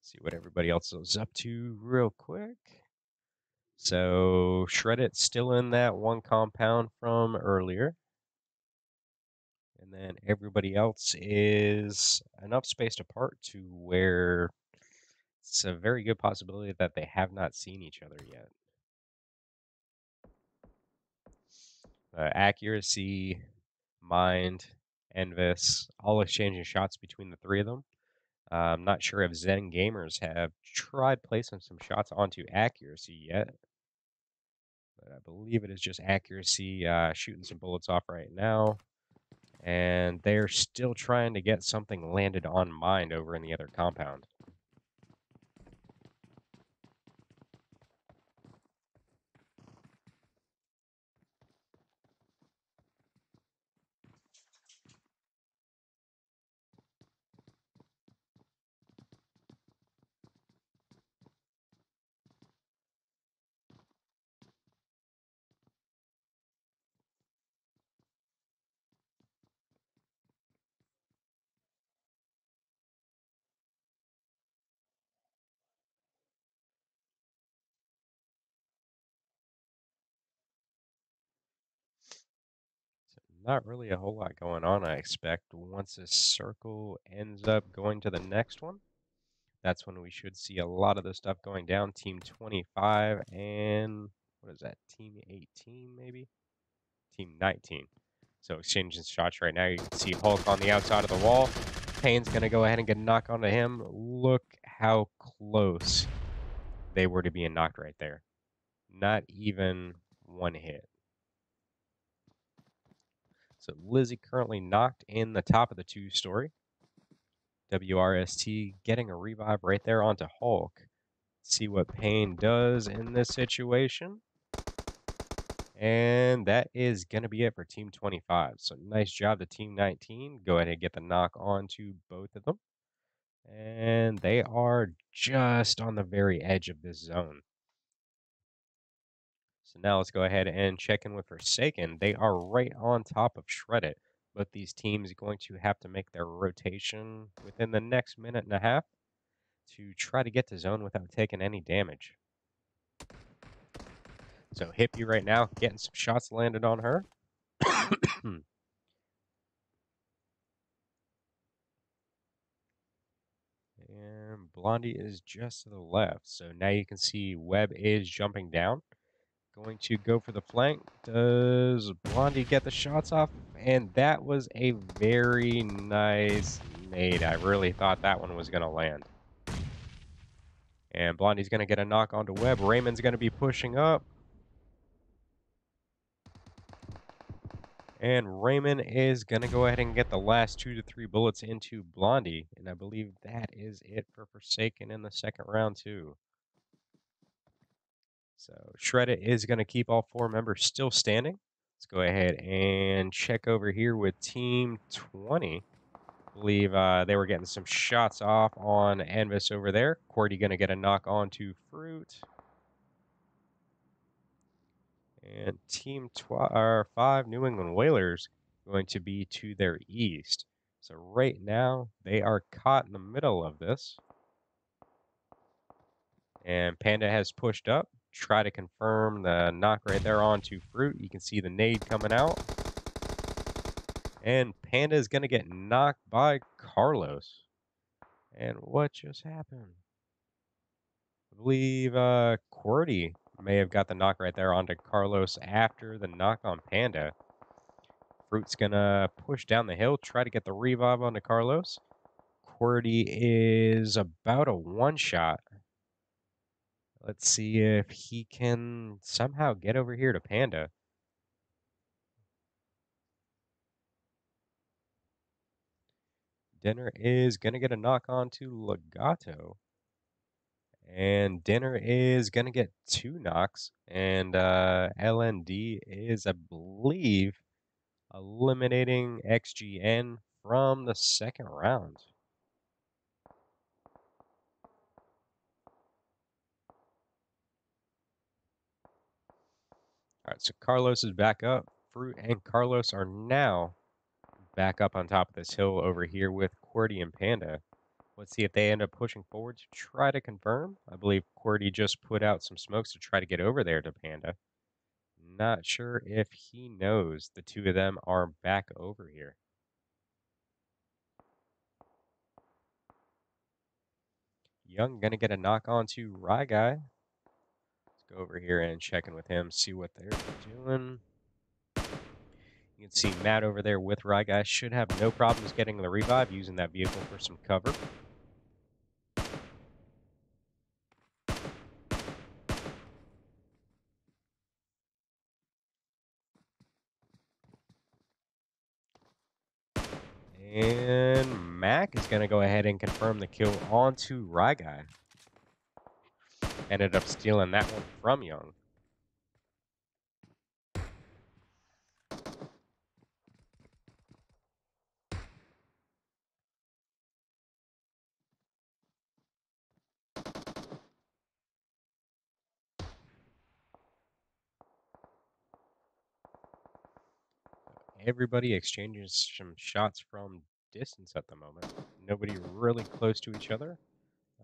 See what everybody else is up to real quick. So Shreddit's still in that one compound from earlier. And then everybody else is enough spaced apart to where it's a very good possibility that they have not seen each other yet. Accuracy, Mind, Envis, all exchanging shots between the three of them. I'm not sure if Zen Gamers have tried placing some shots onto Accuracy yet. But I believe it is just Accuracy shooting some bullets off right now. And they're still trying to get something landed on Mind over in the other compound. Not really a whole lot going on, I expect. Once this circle ends up going to the next one, that's when we should see a lot of the stuff going down. Team 25 and, what is that, Team 18 maybe? Team 19. So exchanging shots right now. You can see Hulk on the outside of the wall. Payne's going to go ahead and get a knock onto him. Look how close they were to being knocked right there. Not even one hit. So Lizzie currently knocked in the top of the two-story. WRST getting a revive right there onto Hulk. See what Payne does in this situation. And that is going to be it for Team 25. So nice job to Team 19. Go ahead and get the knock onto both of them. And they are just on the very edge of this zone. So now let's go ahead and check in with Forsaken. They are right on top of Shreddit. Both these teams are going to have to make their rotation within the next minute and a half to try to get to zone without taking any damage. So Hippie right now getting some shots landed on her. And Blondie is just to the left. So now you can see Webb is jumping down. Going to go for the flank. Does Blondie get the shots off? And that was a very nice nade. I really thought that one was going to land. And Blondie's going to get a knock onto Webb. Raymond's going to be pushing up. And Raymond is going to go ahead and get the last 2 to 3 bullets into Blondie. And I believe that is it for Forsaken in the second round, too. So Shreddit is going to keep all 4 members still standing. Let's go ahead and check over here with Team 20. I believe they were getting some shots off on Envis over there. QWERTY going to get a knock onto Fruit. And Team 5, New England Whalers, going to be to their east. So right now, they are caught in the middle of this. And Panda has pushed up. Try to confirm the knock right there onto Fruit. You can see the nade coming out. And Panda is going to get knocked by Carlos. And what just happened? I believe QWERTY may have got the knock right there onto Carlos after the knock on Panda. Fruit's going to push down the hill, try to get the revive onto Carlos. QWERTY is about a one-shot. Let's see if he can somehow get over here to Panda. Dinner is going to get a knock on to Legato. And Dinner is going to get 2 knocks. And LND is, I believe, eliminating XGN from the second round. All right, so Carlos is back up. Fruit and Carlos are now back up on top of this hill over here with QWERTY and Panda. Let's see if they end up pushing forward to try to confirm. I believe QWERTY just put out some smokes to try to get over there to Panda. Not sure if he knows the two of them are back over here. Young gonna get a knock on to Rye Guy. Let's go over here and check in with him, see what they're doing. You can see Matt over there with Rye Guy should have no problems getting the revive using that vehicle for some cover. And Mac is going to go ahead and confirm the kill onto Rye Guy. Ended up stealing that one from Young. Everybody exchanges some shots from distance at the moment. Nobody really close to each other.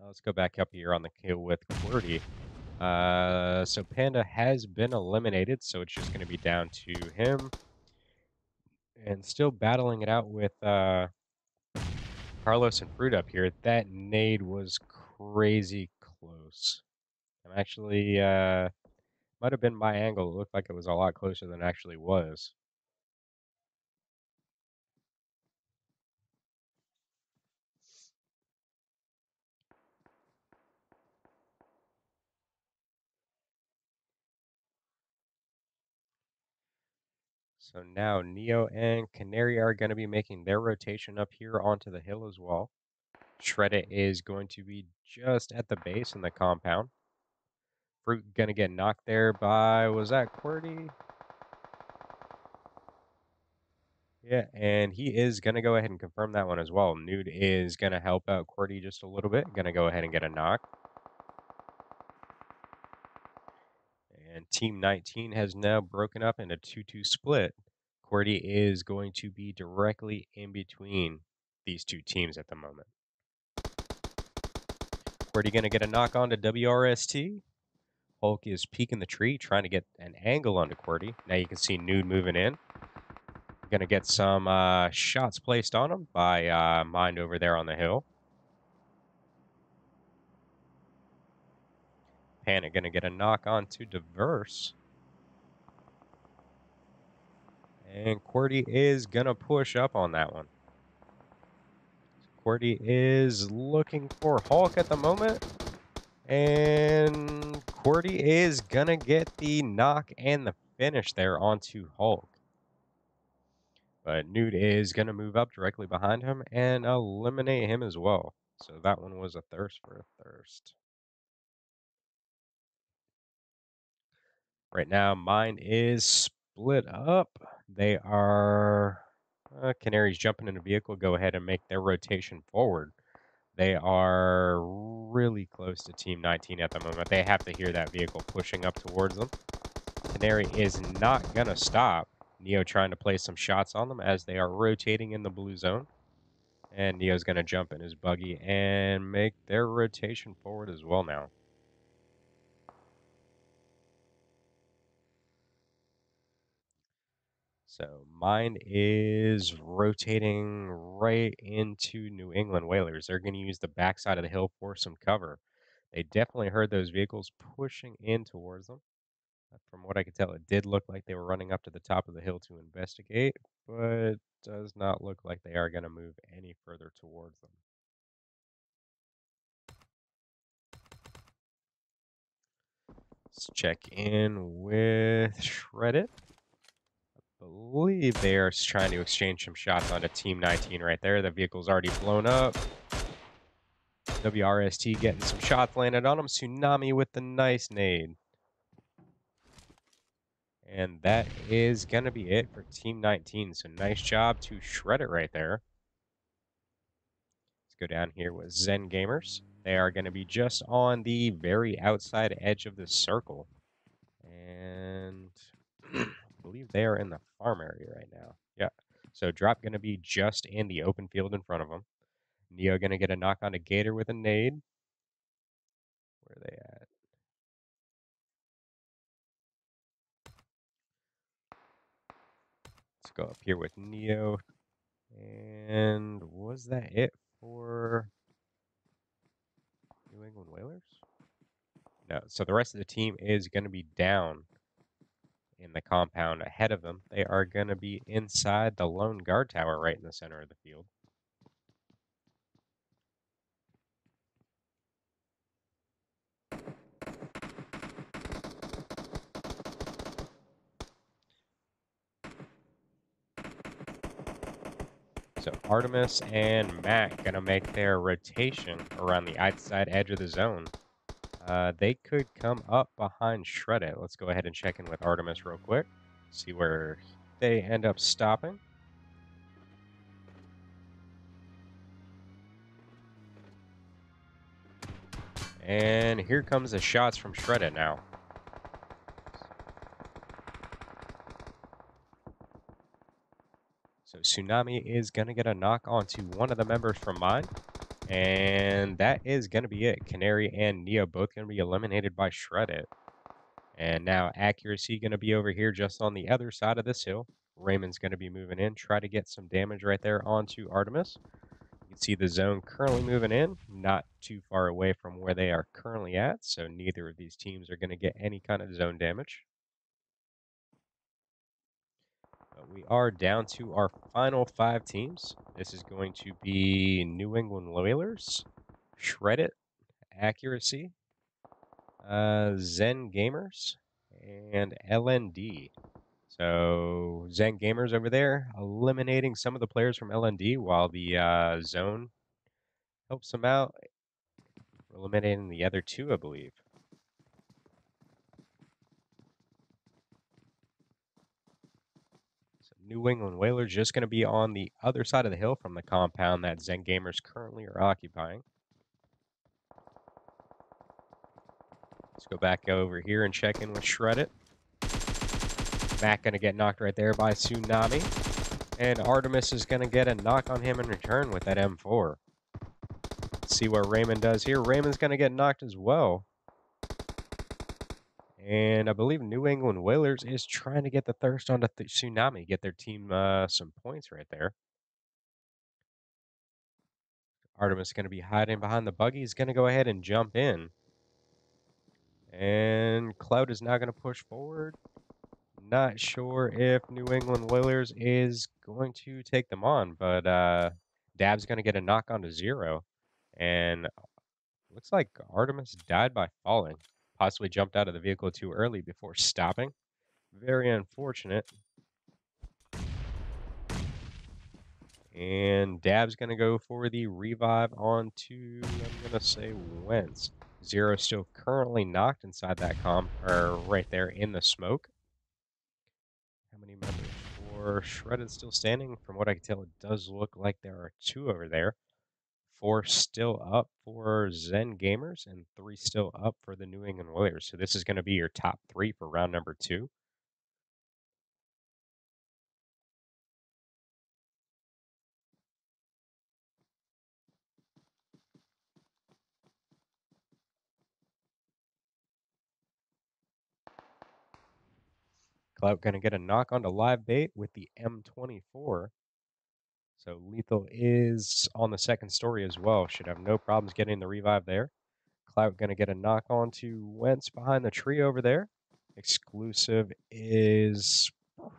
Let's go back up here on the kill with QWERTY. So Panda has been eliminated, so it's just going to be down to him. And still battling it out with Carlos and Fruit up here. That nade was crazy close. I'm actually, might have been my angle. It looked like it was a lot closer than it actually was. So now Neo and Canary are going to be making their rotation up here onto the hill as well. Shreddit is going to be just at the base in the compound. Fruit going to get knocked there by, was that QWERTY? Yeah, and he is going to go ahead and confirm that one as well. Nude is going to help out QWERTY just a little bit. Going to go ahead and get a knock. And Team 19 has now broken up in a 2-2 split. QWERTY is going to be directly in between these two teams at the moment. QWERTY going to get a knock on to WRST. Hulk is peeking the tree, trying to get an angle onto QWERTY. Now you can see Nude moving in. Going to get some shots placed on him by Mind over there on the hill. Panic going to get a knock on to Diverse. And QWERTY is going to push up on that one. QWERTY is looking for Hulk at the moment. And QWERTY is going to get the knock and the finish there onto Hulk. But Nude is going to move up directly behind him and eliminate him as well. So that one was a thirst for a thirst. Right now, mine is split up. They are... Canary's jumping in a vehicle. Go ahead and make their rotation forward. They are really close to Team 19 at the moment. They have to hear that vehicle pushing up towards them. Canary is not going to stop. Neo trying to place some shots on them as they are rotating in the blue zone. And Neo's going to jump in his buggy and make their rotation forward as well now. So mine is rotating right into New England Whalers. They're going to use the backside of the hill for some cover. They definitely heard those vehicles pushing in towards them. From what I could tell, it did look like they were running up to the top of the hill to investigate, but does not look like they are going to move any further towards them. Let's check in with Shreddit. I believe they are trying to exchange some shots onto Team 19 right there. The vehicle's already blown up. WRST getting some shots landed on him. Tsunami with the nice nade. And that is going to be it for Team 19. So nice job to shred it right there. Let's go down here with Zen Gamers. They are going to be just on the very outside edge of the circle. And I believe they are in the farm area right now. Yeah. So drop going to be just in the open field in front of them. Neo going to get a knock on a Gator with a nade. Where are they at? Let's go up here with Neo. And was that it for New England Whalers? No. So the rest of the team is going to be down in the compound ahead of them. They are going to be inside the lone guard tower right in the center of the field. So Artemis and Matt going to make their rotation around the outside edge of the zone. They could come up behind Shred It. Let's go ahead and check in with Artemis real quick. See where they end up stopping. And here comes the shots from Shred It now. So Tsunami is going to get a knock onto one of the members from mine. And that is going to be it. Canary and Neo both going to be eliminated by Shred It. And now Accuracy going to be over here just on the other side of this hill. Raymond's going to be moving in. Try to get some damage right there onto Artemis. You can see the zone currently moving in. Not too far away from where they are currently at. So neither of these teams are going to get any kind of zone damage. But we are down to our final 5 teams. This is going to be New England Whalers, Shred It, Accuracy, Zen Gamers, and LND. So Zen Gamers over there eliminating some of the players from LND while the zone helps them out, eliminating the other 2, I believe. So New England Whalers just going to be on the other side of the hill from the compound that Zen Gamers currently are occupying. Let's go back over here and check in with Shred It. Matt going to get knocked right there by Tsunami. And Artemis is going to get a knock on him in return with that M4. Let's see what Raymond does here. Raymond's going to get knocked as well. And I believe New England Whalers is trying to get the thirst onto Tsunami, get their team some points right there. Artemis is going to be hiding behind the buggy. He's going to go ahead and jump in. And Cloud is now going to push forward. Not sure if New England Whalers is going to take them on, but Dab's going to get a knock onto Zero. And looks like Artemis died by falling. Possibly jumped out of the vehicle too early before stopping. Very unfortunate. And Dab's going to go for the revive onto, I'm going to say, Wentz. Zero still currently knocked inside that right there in the smoke. How many members for Shredded still standing? From what I can tell, it does look like there are 2 over there. 4 still up for Zen Gamers and 3 still up for the New England Warriors. So this is going to be your top 3 for round number 2. Clout going to get a knock onto live bait with the M24. So Lethal is on the second story as well. Should have no problems getting the revive there. Clout going to get a knock onto Wentz behind the tree over there. Exclusive is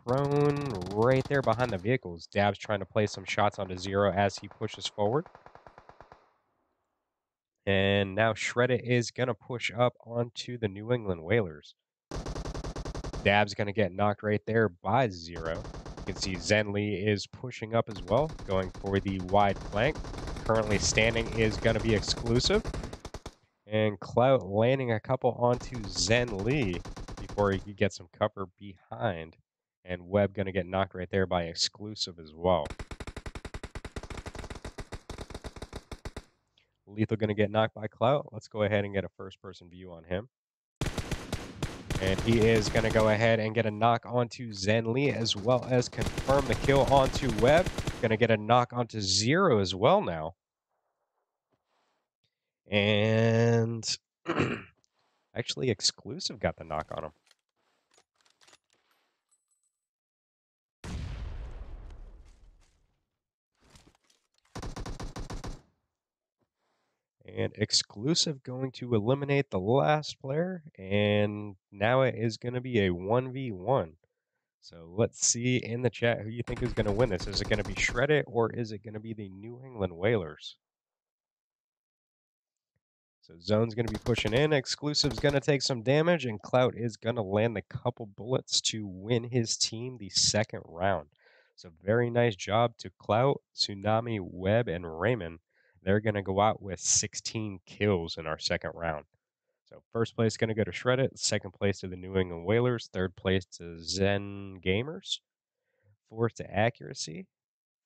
prone right there behind the vehicles. Dab's trying to play some shots onto Zero as he pushes forward. And now Shred It is going to push up onto the New England Whalers. Dab's going to get knocked right there by Zero. You can see Zenly is pushing up as well, going for the wide flank. Currently standing is going to be exclusive. And Clout landing a couple onto Zenly before he could get some cover behind. And Webb going to get knocked right there by exclusive as well. Lethal going to get knocked by Clout. Let's go ahead and get a first-person view on him. And he is going to go ahead and get a knock onto Zenly as well as confirm the kill onto Webb. Going to get a knock onto Zero as well now. And actually, exclusive got the knock on him. And exclusive going to eliminate the last player. And now it is going to be a 1v1. So let's see in the chat who you think is going to win this. Is it going to be Shreddit or is it going to be the New England Whalers? So Zone's going to be pushing in. Exclusive's going to take some damage. And Clout is going to land the couple bullets to win his team the second round. So very nice job to Clout, Tsunami, Webb, and Raymond. They're going to go out with 16 kills in our second round. So first place going to go to Shreddit, second place to the New England Whalers, third place to Zen Gamers, fourth to Accuracy,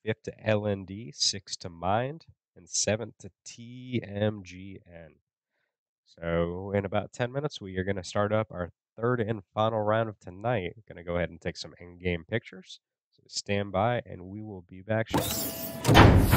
fifth to LND, sixth to Mind, and seventh to TMGN. So in about 10 minutes, we are going to start up our third and final round of tonight. Going to go ahead and take some in-game pictures. So stand by, and we will be back shortly.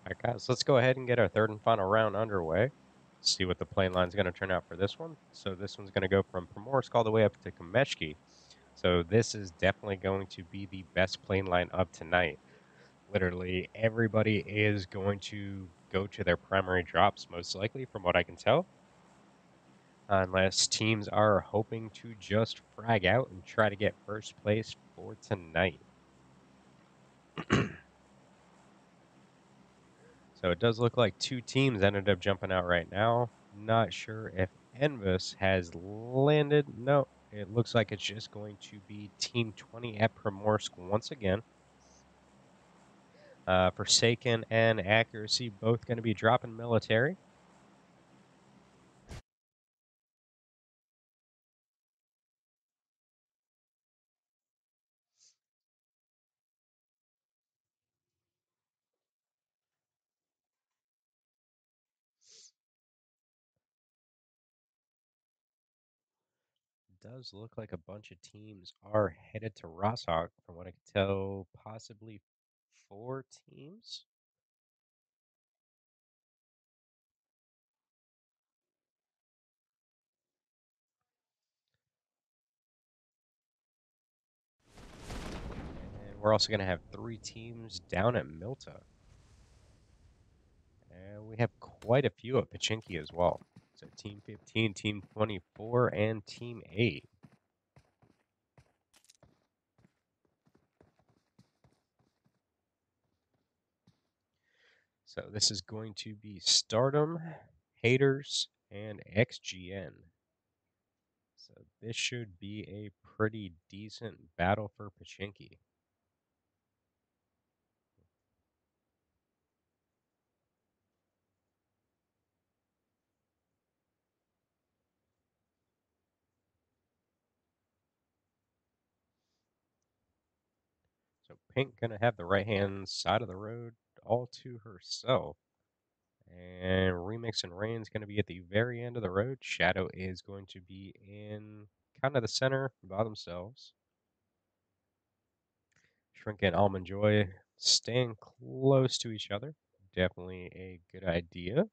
Alright, guys, let's go ahead and get our third and final round underway. See what the plane line's going to turn out for this one. So this one's going to go from Primorsk all the way up to Kameshki. So this is definitely going to be the best plane line of tonight. Literally everybody is going to go to their primary drops, most likely, from what I can tell. Unless teams are hoping to just frag out and try to get first place for tonight. So it does look like two teams ended up jumping out right now. Not sure if Envis has landed. No, it looks like it's just going to be Team 20 at Primorsk once again. Forsaken and Accuracy both going to be dropping military. Does look like a bunch of teams are headed to Rosshawk, from what I can tell, possibly 4 teams. And we're also going to have 3 teams down at Milta. And we have quite a few at Pachinki as well. So Team 15, Team 24, and Team 8. So this is going to be Stardom, Haters, and XGN. So this should be a pretty decent battle for Pachinki. So Pink going to have the right-hand side of the road all to herself. And Remix and Rain's going to be at the very end of the road. Shadow is going to be in kind of the center by themselves. Shrink and Almond Joy staying close to each other. Definitely a good idea.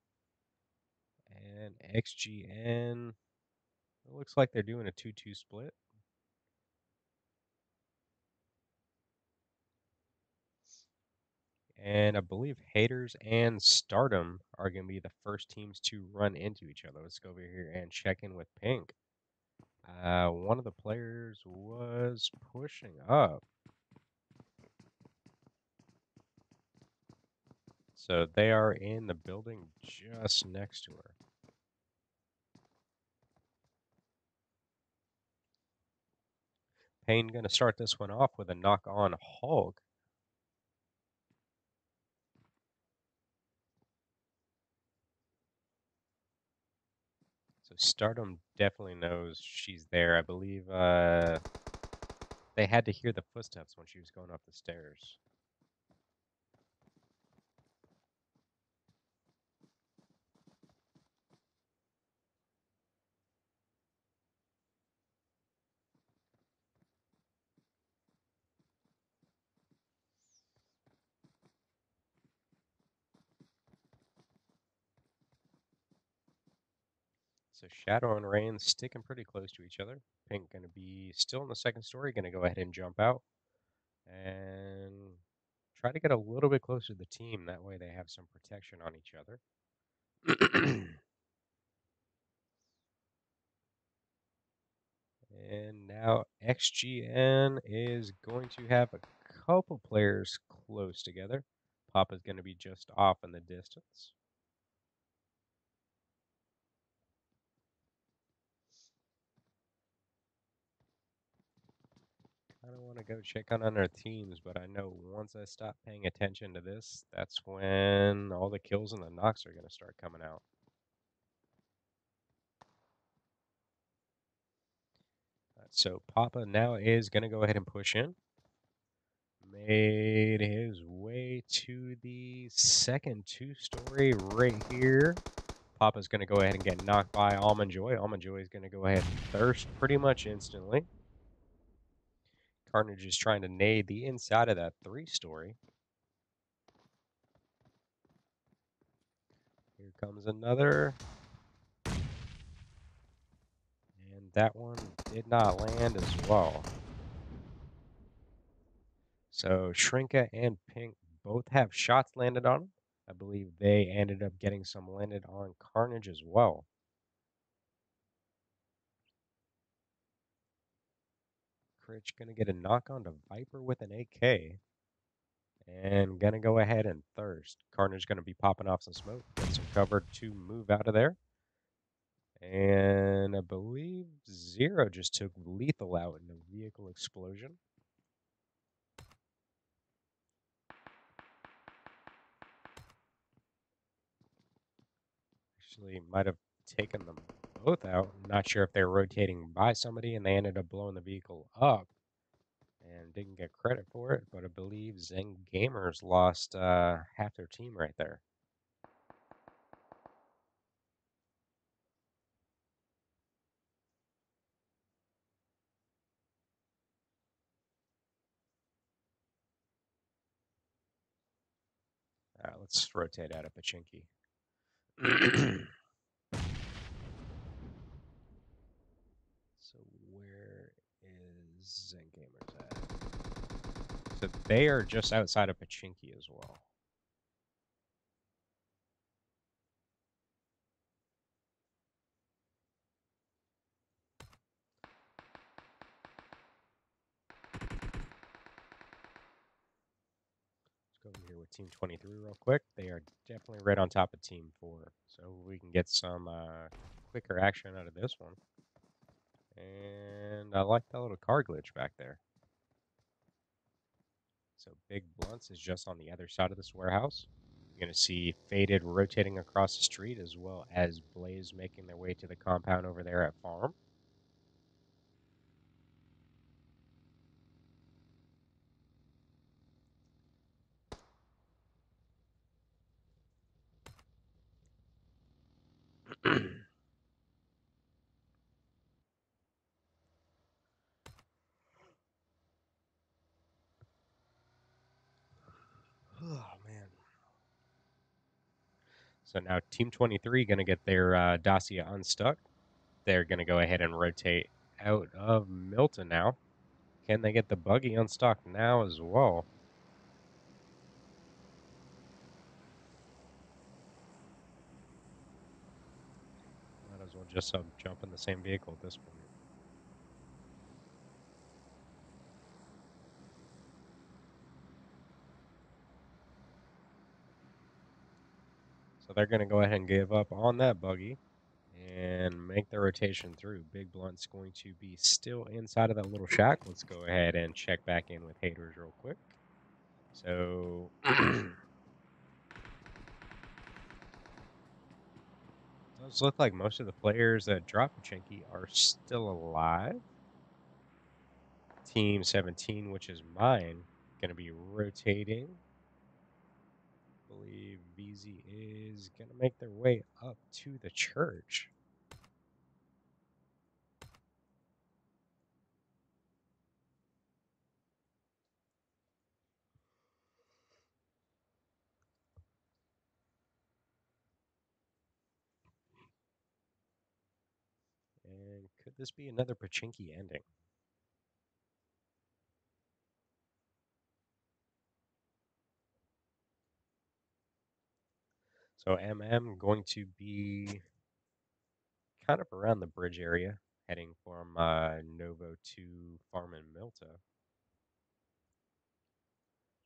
And XGN, it looks like they're doing a 2-2 split. And I believe Haters and Stardom are going to be the first teams to run into each other. Let's go over here and check in with Pink. One of the players was pushing up. So they are in the building just next to her. Payne going to start this one off with a knock on Hulk. So Stardom definitely knows she's there. I believe they had to hear the footsteps when she was going up the stairs. So Shadow and Rain sticking pretty close to each other. Pink going to be still in the second story, going to go ahead and jump out and try to get a little bit closer to the team. That way they have some protection on each other. And now XGN is going to have a couple players close together. Papa's going to be just off in the distance. I don't want to go check on other teams, but I know once I stop paying attention to this, that's when all the kills and the knocks are going to start coming out. So Papa now is going to go ahead and push in. Made his way to the second 2-story right here. Papa's going to go ahead and get knocked by Almond Joy. Almond Joy is going to go ahead and thirst pretty much instantly. Carnage is trying to nade the inside of that 3-story. Here comes another. And that one did not land as well. So Shrinka and Pink both have shots landed on them. I believe they ended up getting some landed on Carnage as well. Critch going to get a knock on to Viper with an AK. And going to go ahead and thirst. Carnage going to be popping off some smoke. Get some cover to move out of there. And I believe Zero just took Lethal out in a vehicle explosion. Actually, might have taken them both out. Not sure if they were rotating by somebody and they ended up blowing the vehicle up and didn't get credit for it. But I believe Zen Gamers lost half their team right there. All right, let's rotate out of Pachinki. So where is Zen Gamers at? So they are just outside of Pachinki as well. Let's go over here with Team 23 real quick. They are definitely right on top of Team 4. So we can get some quicker action out of this one. And I like that little car glitch back there. So Big Blunts is just on the other side of this warehouse. You're going to see Faded rotating across the street, as well as Blaze making their way to the compound over there at Farm. Oh, man. So now Team 23 going to get their Dacia unstuck. They're going to go ahead and rotate out of Milton now. Can they get the buggy unstuck now as well? Might as well just jump in the same vehicle at this point. So they're going to go ahead and give up on that buggy and make the rotation through. Big Blunt's going to be still inside of that little shack. Let's go ahead and check back in with Haters real quick. So does look like most of the players that dropped Pachinki are still alive. Team 17, which is mine, going to be rotating. I believe VZ is going to make their way up to the church. And could this be another Pachinki ending? So MM going to be kind of around the bridge area, heading from Novo to Farm and Milta.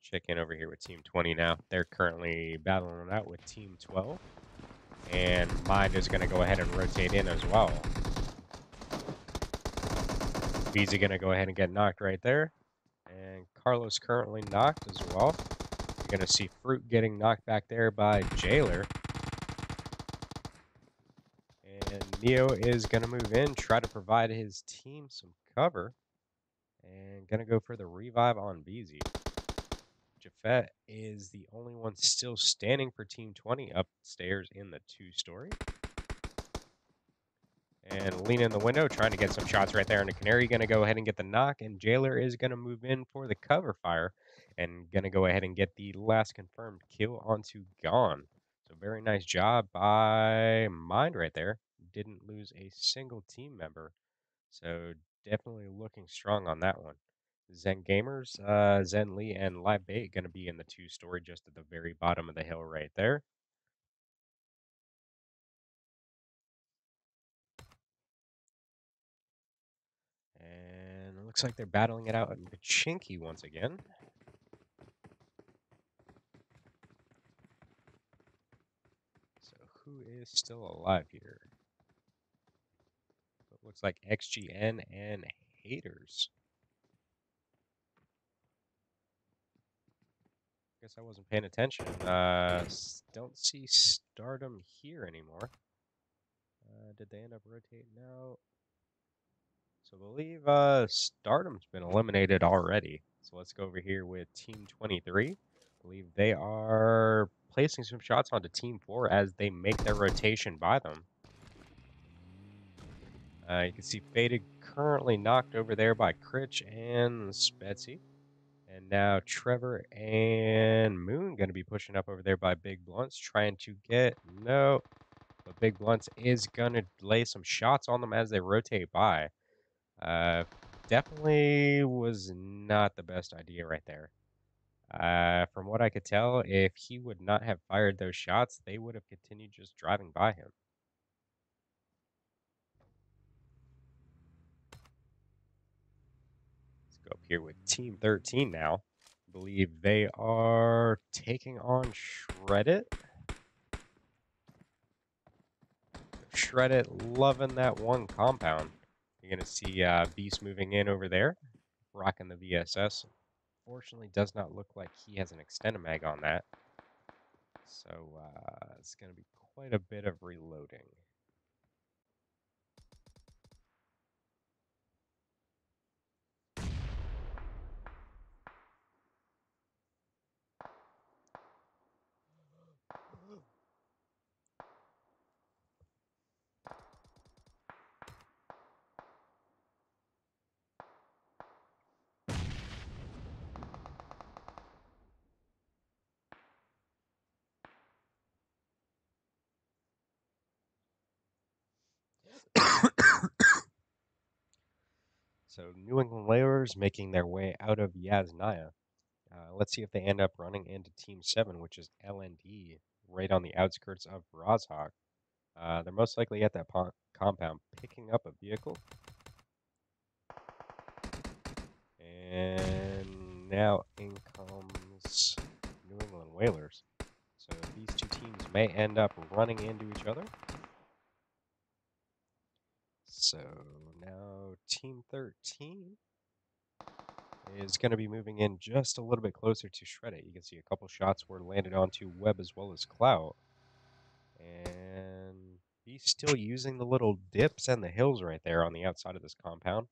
Check in over here with Team 20 now. They're currently battling it out with Team 12. And Mind is going to go ahead and rotate in as well. Visa going to go ahead and get knocked right there. And Carlos currently knocked as well. You're going to see Fruit getting knocked back there by Jailer. And Neo is going to move in, try to provide his team some cover. And going to go for the revive on BZ. Jafet is the only one still standing for Team 20 upstairs in the 2-story. And lean in the window, trying to get some shots right there. And the Canary going to go ahead and get the knock. And Jailer is going to move in for the cover fire. And going to go ahead and get the last confirmed kill onto Gone. So very nice job by Mind right there. Didn't lose a single team member. So definitely looking strong on that one. Zen Gamers, Zen Lee, and Live Bait going to be in the 2-story just at the very bottom of the hill right there. And it looks like they're battling it out in Pachinki once again. So who is still alive here? It looks like XGN and Haters. Guess I wasn't paying attention. Don't see Stardom here anymore. Did they end up rotating out? So I believe Stardom's been eliminated already. So let's go over here with Team 23. I believe they are placing some shots onto Team 4 as they make their rotation by them. You can see Faded currently knocked over there by Critch and Spetsy. And now Trevor and Moon going to be pushing up over there by Big Blunts, trying to get... No. But Big Blunts is going to lay some shots on them as they rotate by. Definitely was not the best idea right there. From what I could tell, if he would not have fired those shots, they would have continued just driving by him. Let's go up here with Team 13 now. I believe they are taking on Shred It. Shred It loving that one compound. You're going to see Beast moving in over there, rocking the VSS. Fortunately, does not look like he has an extended mag on that. So it's going to be quite a bit of reloading. So New England Whalers making their way out of Yasnaya. Let's see if they end up running into Team 7, which is LND, right on the outskirts of Rozhok. They're most likely at that compound picking up a vehicle. And now in comes New England Whalers. So these two teams may end up running into each other. So now Team 13 is going to be moving in just a little bit closer to Shred It. You can see a couple shots were landed onto Webb as well as Clout. And he's still using the little dips and the hills right there on the outside of this compound.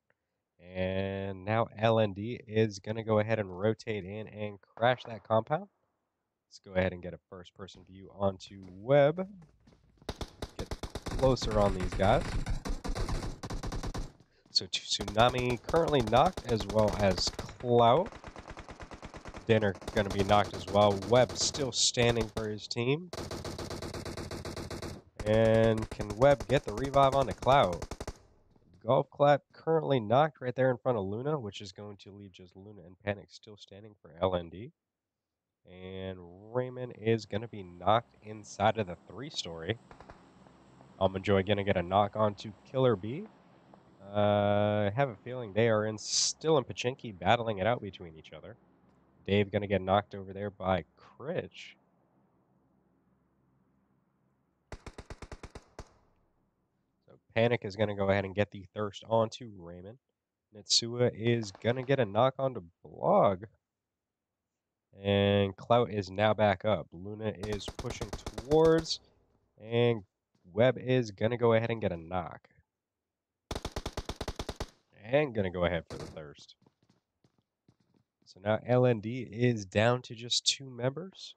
And now LND is going to go ahead and rotate in and crash that compound. Let's go ahead and get a first-person view onto Webb. Get closer on these guys. So Tsunami currently knocked as well as Clout. Dinner going to be knocked as well. Webb still standing for his team. And can Webb get the revive onto Clout? Golf Clap currently knocked right there in front of Luna, which is going to leave just Luna and Panic still standing for LND. And Raymond is going to be knocked inside of the 3-story. Almond Joy going to get a knock onto Killer B. I have a feeling they are still in Pachinki battling it out between each other. Dave going to get knocked over there by Critch. So Panic is going to go ahead and get the thirst onto Raymond. Nitsua is going to get a knock onto Blog. And Clout is now back up. Luna is pushing towards. And Webb is going to go ahead and get a knock. And going to go ahead for the thirst. So now LND is down to just 2 members.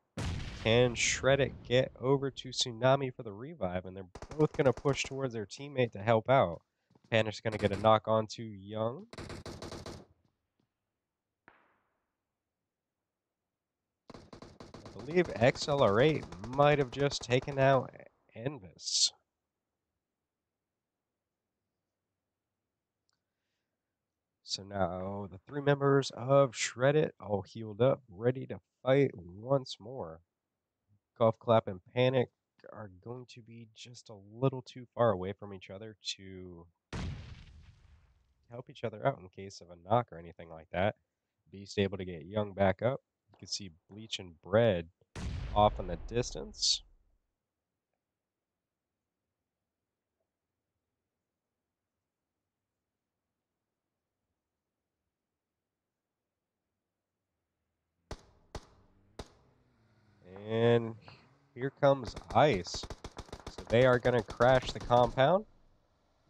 Can Shred It get over to Tsunami for the revive? And they're both going to push towards their teammate to help out. Panic's going to get a knock onto Young. I believe XLR8 might have just taken out Envis. So now the 3 members of Shred It all healed up, ready to fight once more. Golf Clap and Panic are going to be just a little too far away from each other to help each other out in case of a knock or anything like that. Beast able to get Young back up. You can see Bleach and Bread off in the distance. And here comes Ice. So they are going to crash the compound,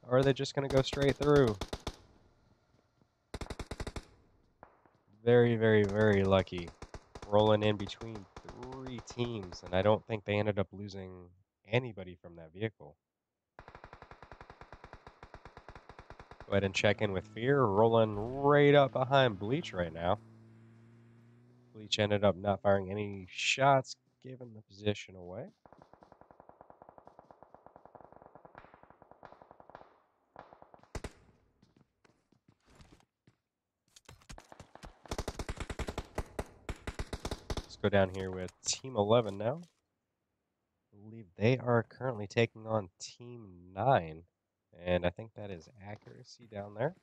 or are they just going to go straight through? Very, very, very lucky. Rolling in between 3 teams, and I don't think they ended up losing anybody from that vehicle. Go ahead and check in with Fear, rolling right up behind Bleach right now. Bleach ended up not firing any shots, giving the position away. Let's go down here with Team 11 now. I believe they are currently taking on Team 9, and I think that is Accuracy down there.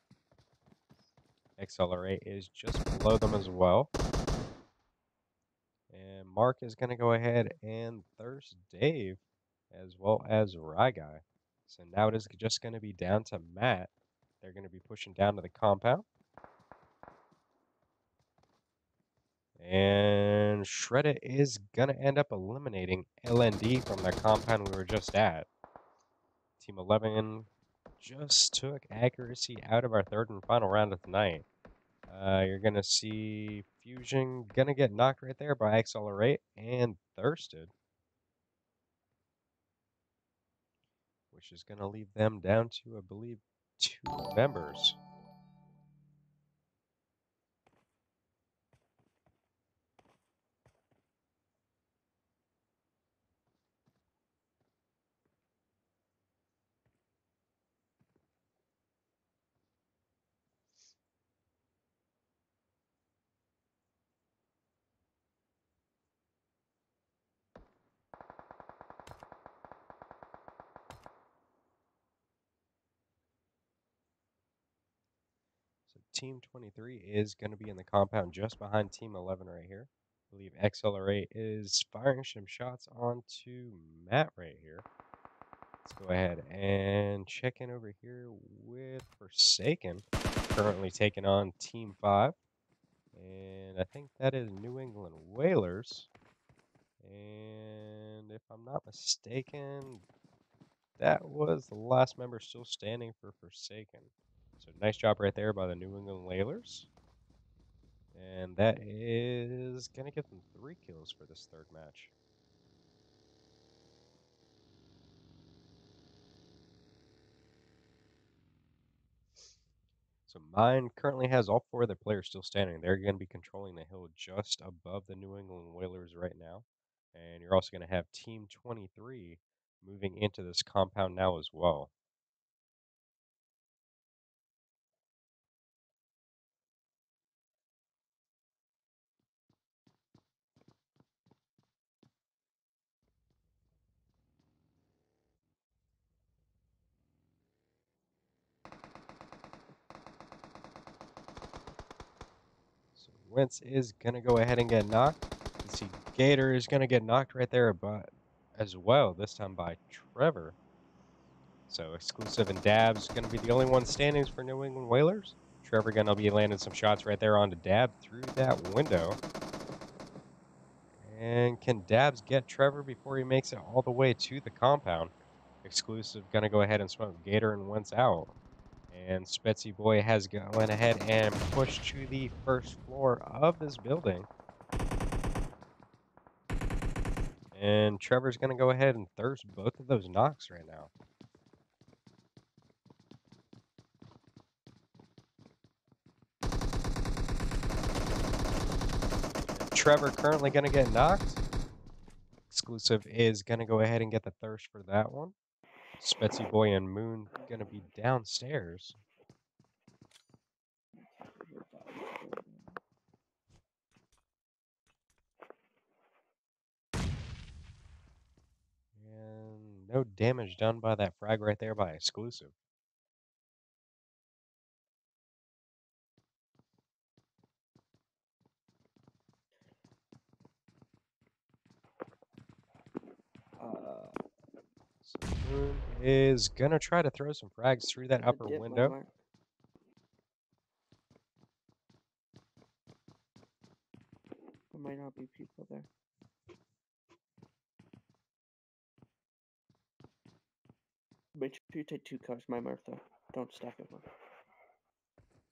XLR8 is just below them as well. And Mark is going to go ahead and thirst Dave as well as Rye Guy. So now it is just going to be down to Matt. They're going to be pushing down to the compound. And Shredder is going to end up eliminating LND from the compound we were just at. Team 11 just took Accuracy out of our third and final round of the night. You're going to see Fusion going to get knocked right there by Accelerate and Thirsted, which is going to leave them down to, I believe, 2 members. So Team 23 is going to be in the compound just behind Team 11 right here. I believe XLR8 is firing some shots onto Matt right here. Let's go ahead and check in over here with Forsaken, currently taking on Team 5. And I think that is New England Whalers. And if I'm not mistaken, that was the last member still standing for Forsaken. So nice job right there by the New England Whalers. And that is going to get them 3 kills for this third match. So Mine currently has all 4 of their players still standing. They're going to be controlling the hill just above the New England Whalers right now. And you're also going to have Team 23 moving into this compound now as well. So Wentz is going to go ahead and get knocked. You can see Gator is going to get knocked right there as well, this time by Trevor. So Exclusive and Dab's going to be the only one standing for New England Whalers. Trevor going to be landing some shots right there onto Dab through that window. And can Dabs get Trevor before he makes it all the way to the compound? Exclusive going to go ahead and smoke Gator and Wentz out. And Spetsy Boy has went ahead and pushed to the first floor of this building. And Trevor's going to go ahead and thirst both of those knocks right now. Trevor currently going to get knocked. Exclusive is going to go ahead and get the thirst for that one. Spetsy Boy and Moon going to be downstairs. And no damage done by that frag right there by Exclusive. So Moon is going to try to throw some frags through that upper window. There might not be people there. Make sure you take 2 cars, my Martha. Don't stack them up.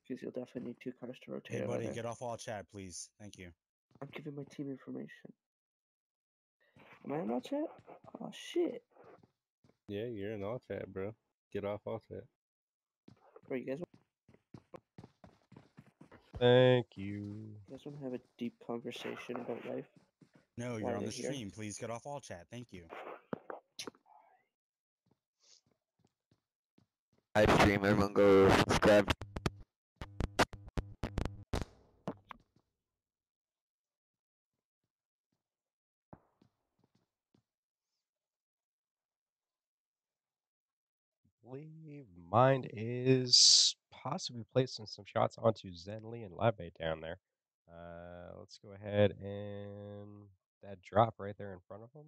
Because you'll definitely need 2 cars to rotate Hey, out of buddy, there. get off all chat, please. Thank you. I'm giving my team information. Am I on all chat? Oh, shit. Yeah, you're in all chat, bro. Get off all chat. Bro, you guys Thank you. You guys want to have a deep conversation about life? No, Why you're on they're the here? stream. Please get off all chat. Thank you. Live stream, everyone go subscribe. Believe Mind is possibly placing some shots onto Zenly and Live down there. Let's go ahead and that drop right there in front of them.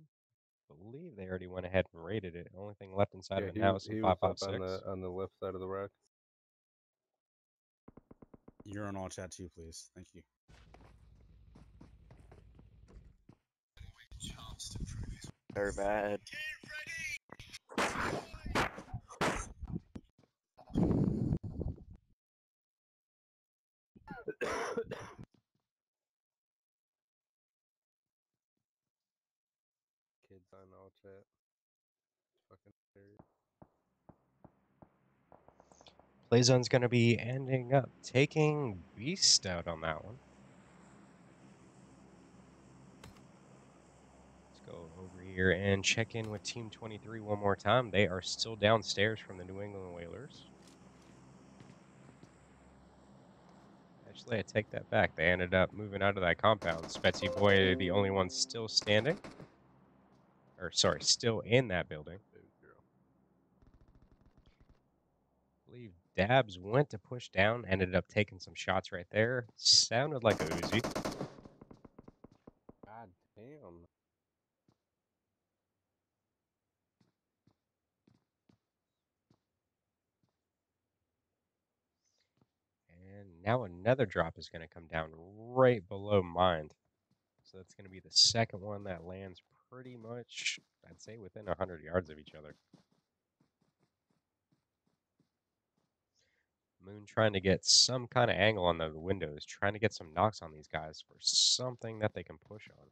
Believe they already went ahead and raided it. Only thing left inside Yeah, of it now is some he was up 5.56. on the left side of the rock. You're on all chat too, please. Thank you. They're bad. Kids on all chat. Fucking hilarious. Playzone's going to be ending up taking Beast out on that one. Let's go over here and check in with Team 23 one more time. They are still downstairs from the New England Whalers. Actually, I take that back. They ended up moving out of that compound. Spetsy Boy, the only one still standing. Or, sorry, still in that building. Baby girl. I believe Dabs went to push down, ended up taking some shots right there. Sounded like a Uzi. God damn. And now another drop is going to come down right below Mind. So that's going to be the second one that lands pretty much, I'd say, within 100 yards of each other. Moon trying to get some kind of angle on the windows, trying to get some knocks on these guys for something that they can push on.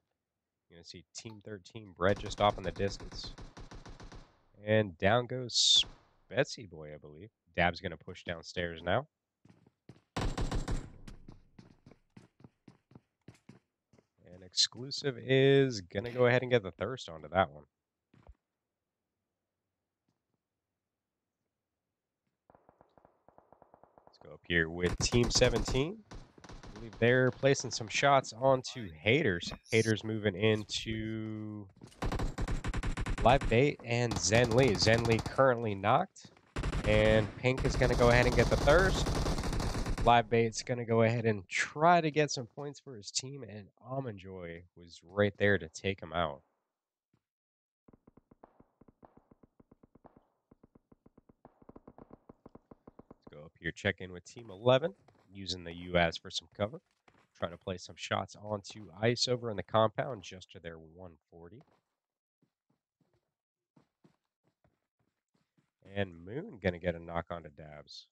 You're going to see Team 13 Brett just off in the distance. And down goes Betsy Boy, I believe. Dab's going to push downstairs now. And Exclusive is going to go ahead and get the thirst onto that one. Let's go up here with Team 17. I believe they're placing some shots onto Haters. Haters moving into Live Bait and Zenly. Zenly currently knocked. And Pink is going to go ahead and get the thirst. Live Bait's going to go ahead and try to get some points for his team. And Almond Joy was right there to take him out. Let's go up here, check in with Team 11. Using the US for some cover. Trying to play some shots onto Ice over in the compound just to their 140. And Moon going to get a knock onto Dabs.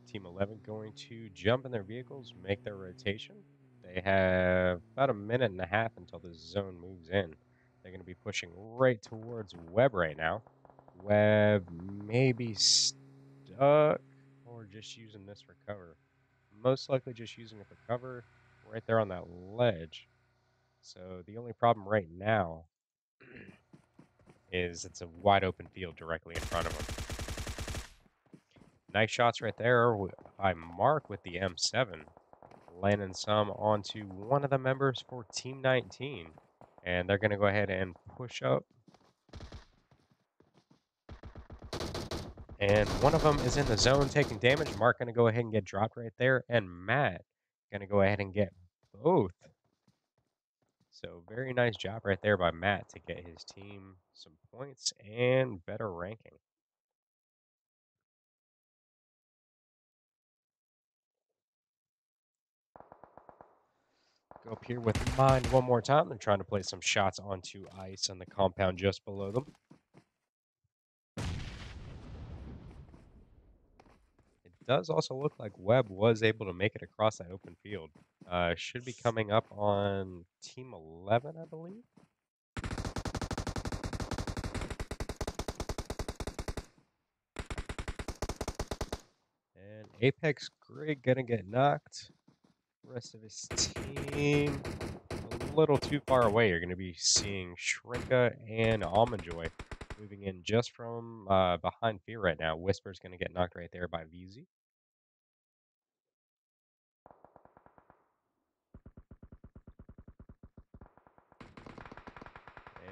Team 11 going to jump in their vehicles, make their rotation. They have about a minute and a half until the zone moves in. pushing right towards Webb right now. Webb may be stuck or just using this for cover. Most likely just using it for cover right there on that ledge. So the only problem right now is it's a wide open field directly in front of him. Nice shots right there by Mark with the M7. Landing some onto one of the members for Team 19. And they're going to go ahead and push up. And one of them is in the zone taking damage. Mark going to go ahead and get dropped right there. And Matt going to go ahead and get both. So very nice job right there by Matt to get his team some points and better ranking. Go up here with Mind one more time. They're trying to play some shots onto ice on the compound just below them. It does also look like Webb was able to make it across that open field. Should be coming up on Team 11, I believe. And Apex Grig gonna get knocked. Rest of his team a little too far away. You're gonna be seeing Shrinka and Almond Joy moving in just from behind Fear right now. Whisper's gonna get knocked right there by VZ.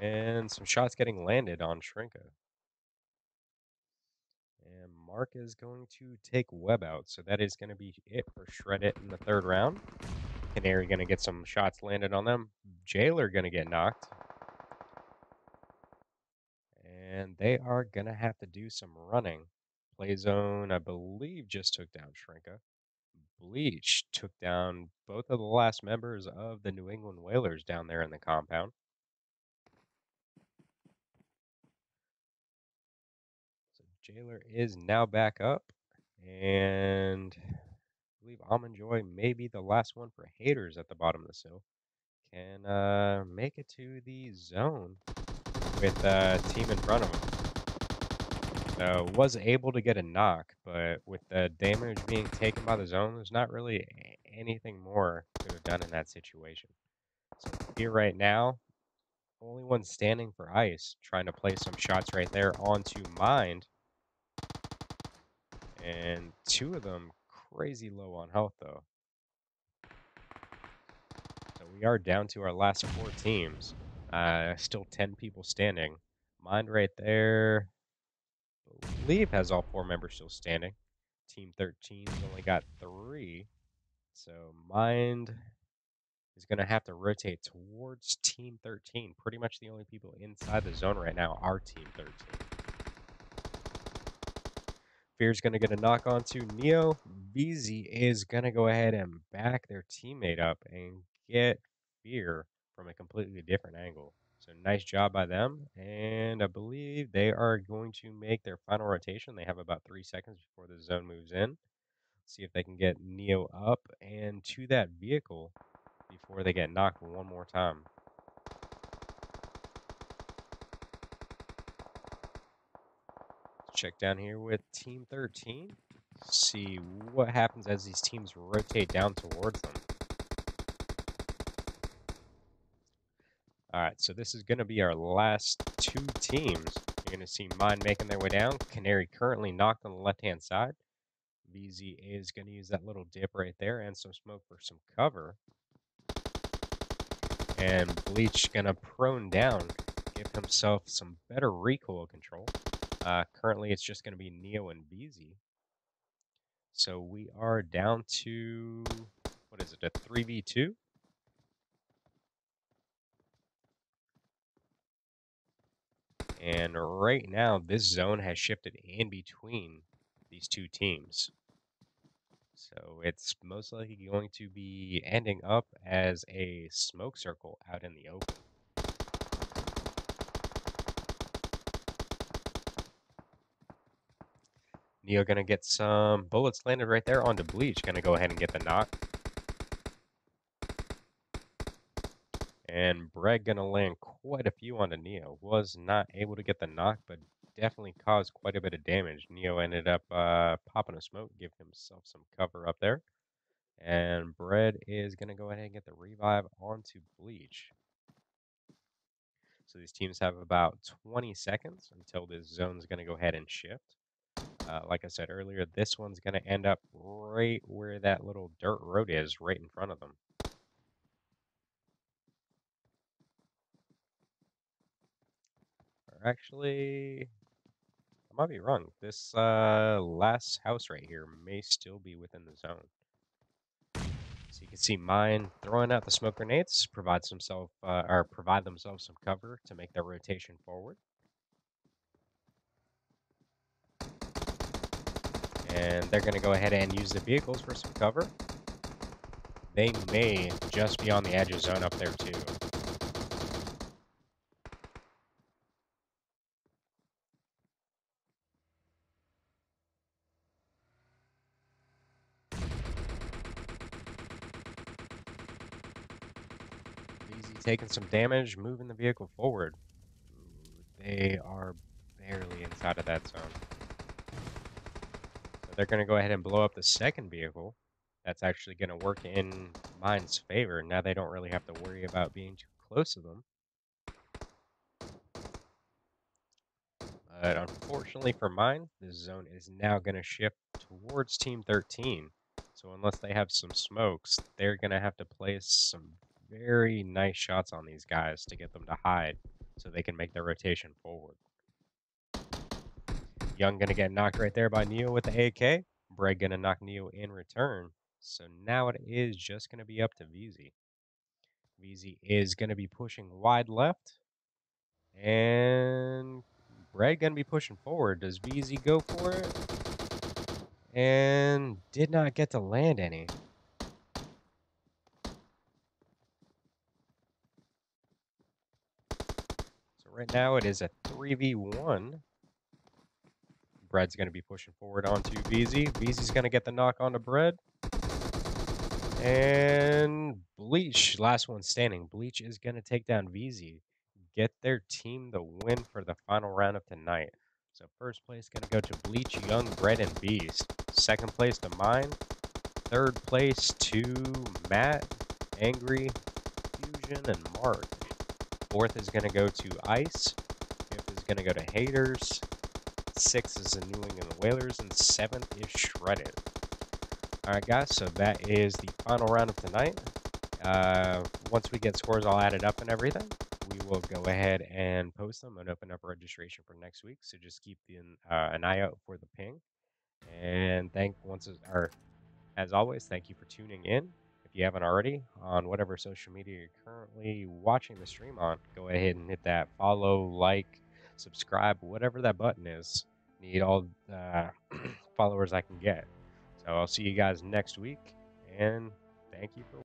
And some shots getting landed on Shrinka. And Mark is going to take Webb out. So that is going to be it for Shred It in the third round. Canary going to get some shots landed on them. Jailer going to get knocked. And they are going to have to do some running. Playzone, I believe, just took down Shrinka. Bleach took down both of the last members of the New England Whalers down there in the compound. So Jailer is now back up. And I believe Almond Joy may be the last one for haters at the bottom of the hill. Can make it to the zone with team in front of him. So was able to get a knock, but with the damage being taken by the zone, there's not really anything more could have done in that situation. So here right now, only one standing for ice, trying to play some shots right there onto Mind. And two of them crazy low on health though. So we are down to our last four teams. Still 10 people standing. Mind right there, I believe has all four members still standing. Team 13's only got 3. So Mind is going to have to rotate towards Team 13. Pretty much the only people inside the zone right now are Team 13. Fear's going to get a knock onto Neo. BZ is going to go ahead and back their teammate up and get Fear from a completely different angle. So nice job by them. And I believe they are going to make their final rotation. They have about 3 seconds before the zone moves in. See if they can get Neo up and to that vehicle before they get knocked one more time. Check down here with Team 13. See what happens as these teams rotate down towards them. Alright, so this is going to be our last 2 teams. You're going to see Mind making their way down. Canary currently knocked on the left-hand side. VZ is going to use that little dip right there and some smoke for some cover. And Bleach going to prone down, give himself some better recoil control. Currently, it's just going to be Neo and VZ. So we are down to, what is it, a 3v2? And right now, this zone has shifted in between these 2 teams. So it's most likely going to be ending up as a smoke circle out in the open. Neo going to get some bullets landed right there onto Bleach. Going to go ahead and get the knock. And Breg going to land quite a few onto Neo. Was not able to get the knock, but definitely caused quite a bit of damage. Neo ended up popping a smoke, give himself some cover up there. And Bread is going to go ahead and get the revive onto Bleach. So these teams have about 20 seconds until this zone's going to go ahead and shift. Like I said earlier, this one's going to end up right where that little dirt road is, right in front of them. Or actually, I might be wrong. This last house right here may still be within the zone. So you can see mine throwing out the smoke grenades, provide themselves some cover to make their rotation forward. And they're going to go ahead and use the vehicles for some cover. They may just be on the edge of zone up there too. Easy taking some damage, moving the vehicle forward. They are barely inside of that zone. So they're going to go ahead and blow up the second vehicle. That's actually going to work in mine's favor. Now they don't really have to worry about being too close to them. But unfortunately for mine, this zone is now going to shift towards Team 13. So unless they have some smokes, they're going to have to place some very nice shots on these guys to get them to hide so they can make their rotation forward. Young going to get knocked right there by Neo with the AK. Bray going to knock Neo in return. So now it is just going to be up to VZ. VZ is going to be pushing wide left. And Bray going to be pushing forward. Does VZ go for it? And did not get to land any. So right now it is a 3v1. Bread's going to be pushing forward onto VZ. VZ's going to get the knock onto Bread. And Bleach, last one standing. Bleach is going to take down VZ. Get their team the win for the final round of tonight. So first place going to go to Bleach, Young, Bread, and Beast. Second place to mine. Third place to Matt, Angry, Fusion, and Mark. Fourth is going to go to Ice. Fifth is going to go to Haters. Sixth is the New England Whalers. And seventh is Shredded. Alright guys, so that is the final round of tonight. Once we get scores all added up and everything, we will go ahead and post them and open up registration for next week. So just keep an eye out for the ping. And as always, thank you for tuning in. If you haven't already, on whatever social media you're currently watching the stream on, go ahead and hit that follow, like, subscribe, whatever that button is. Need all followers I can get. So I'll see you guys next week, and thank you for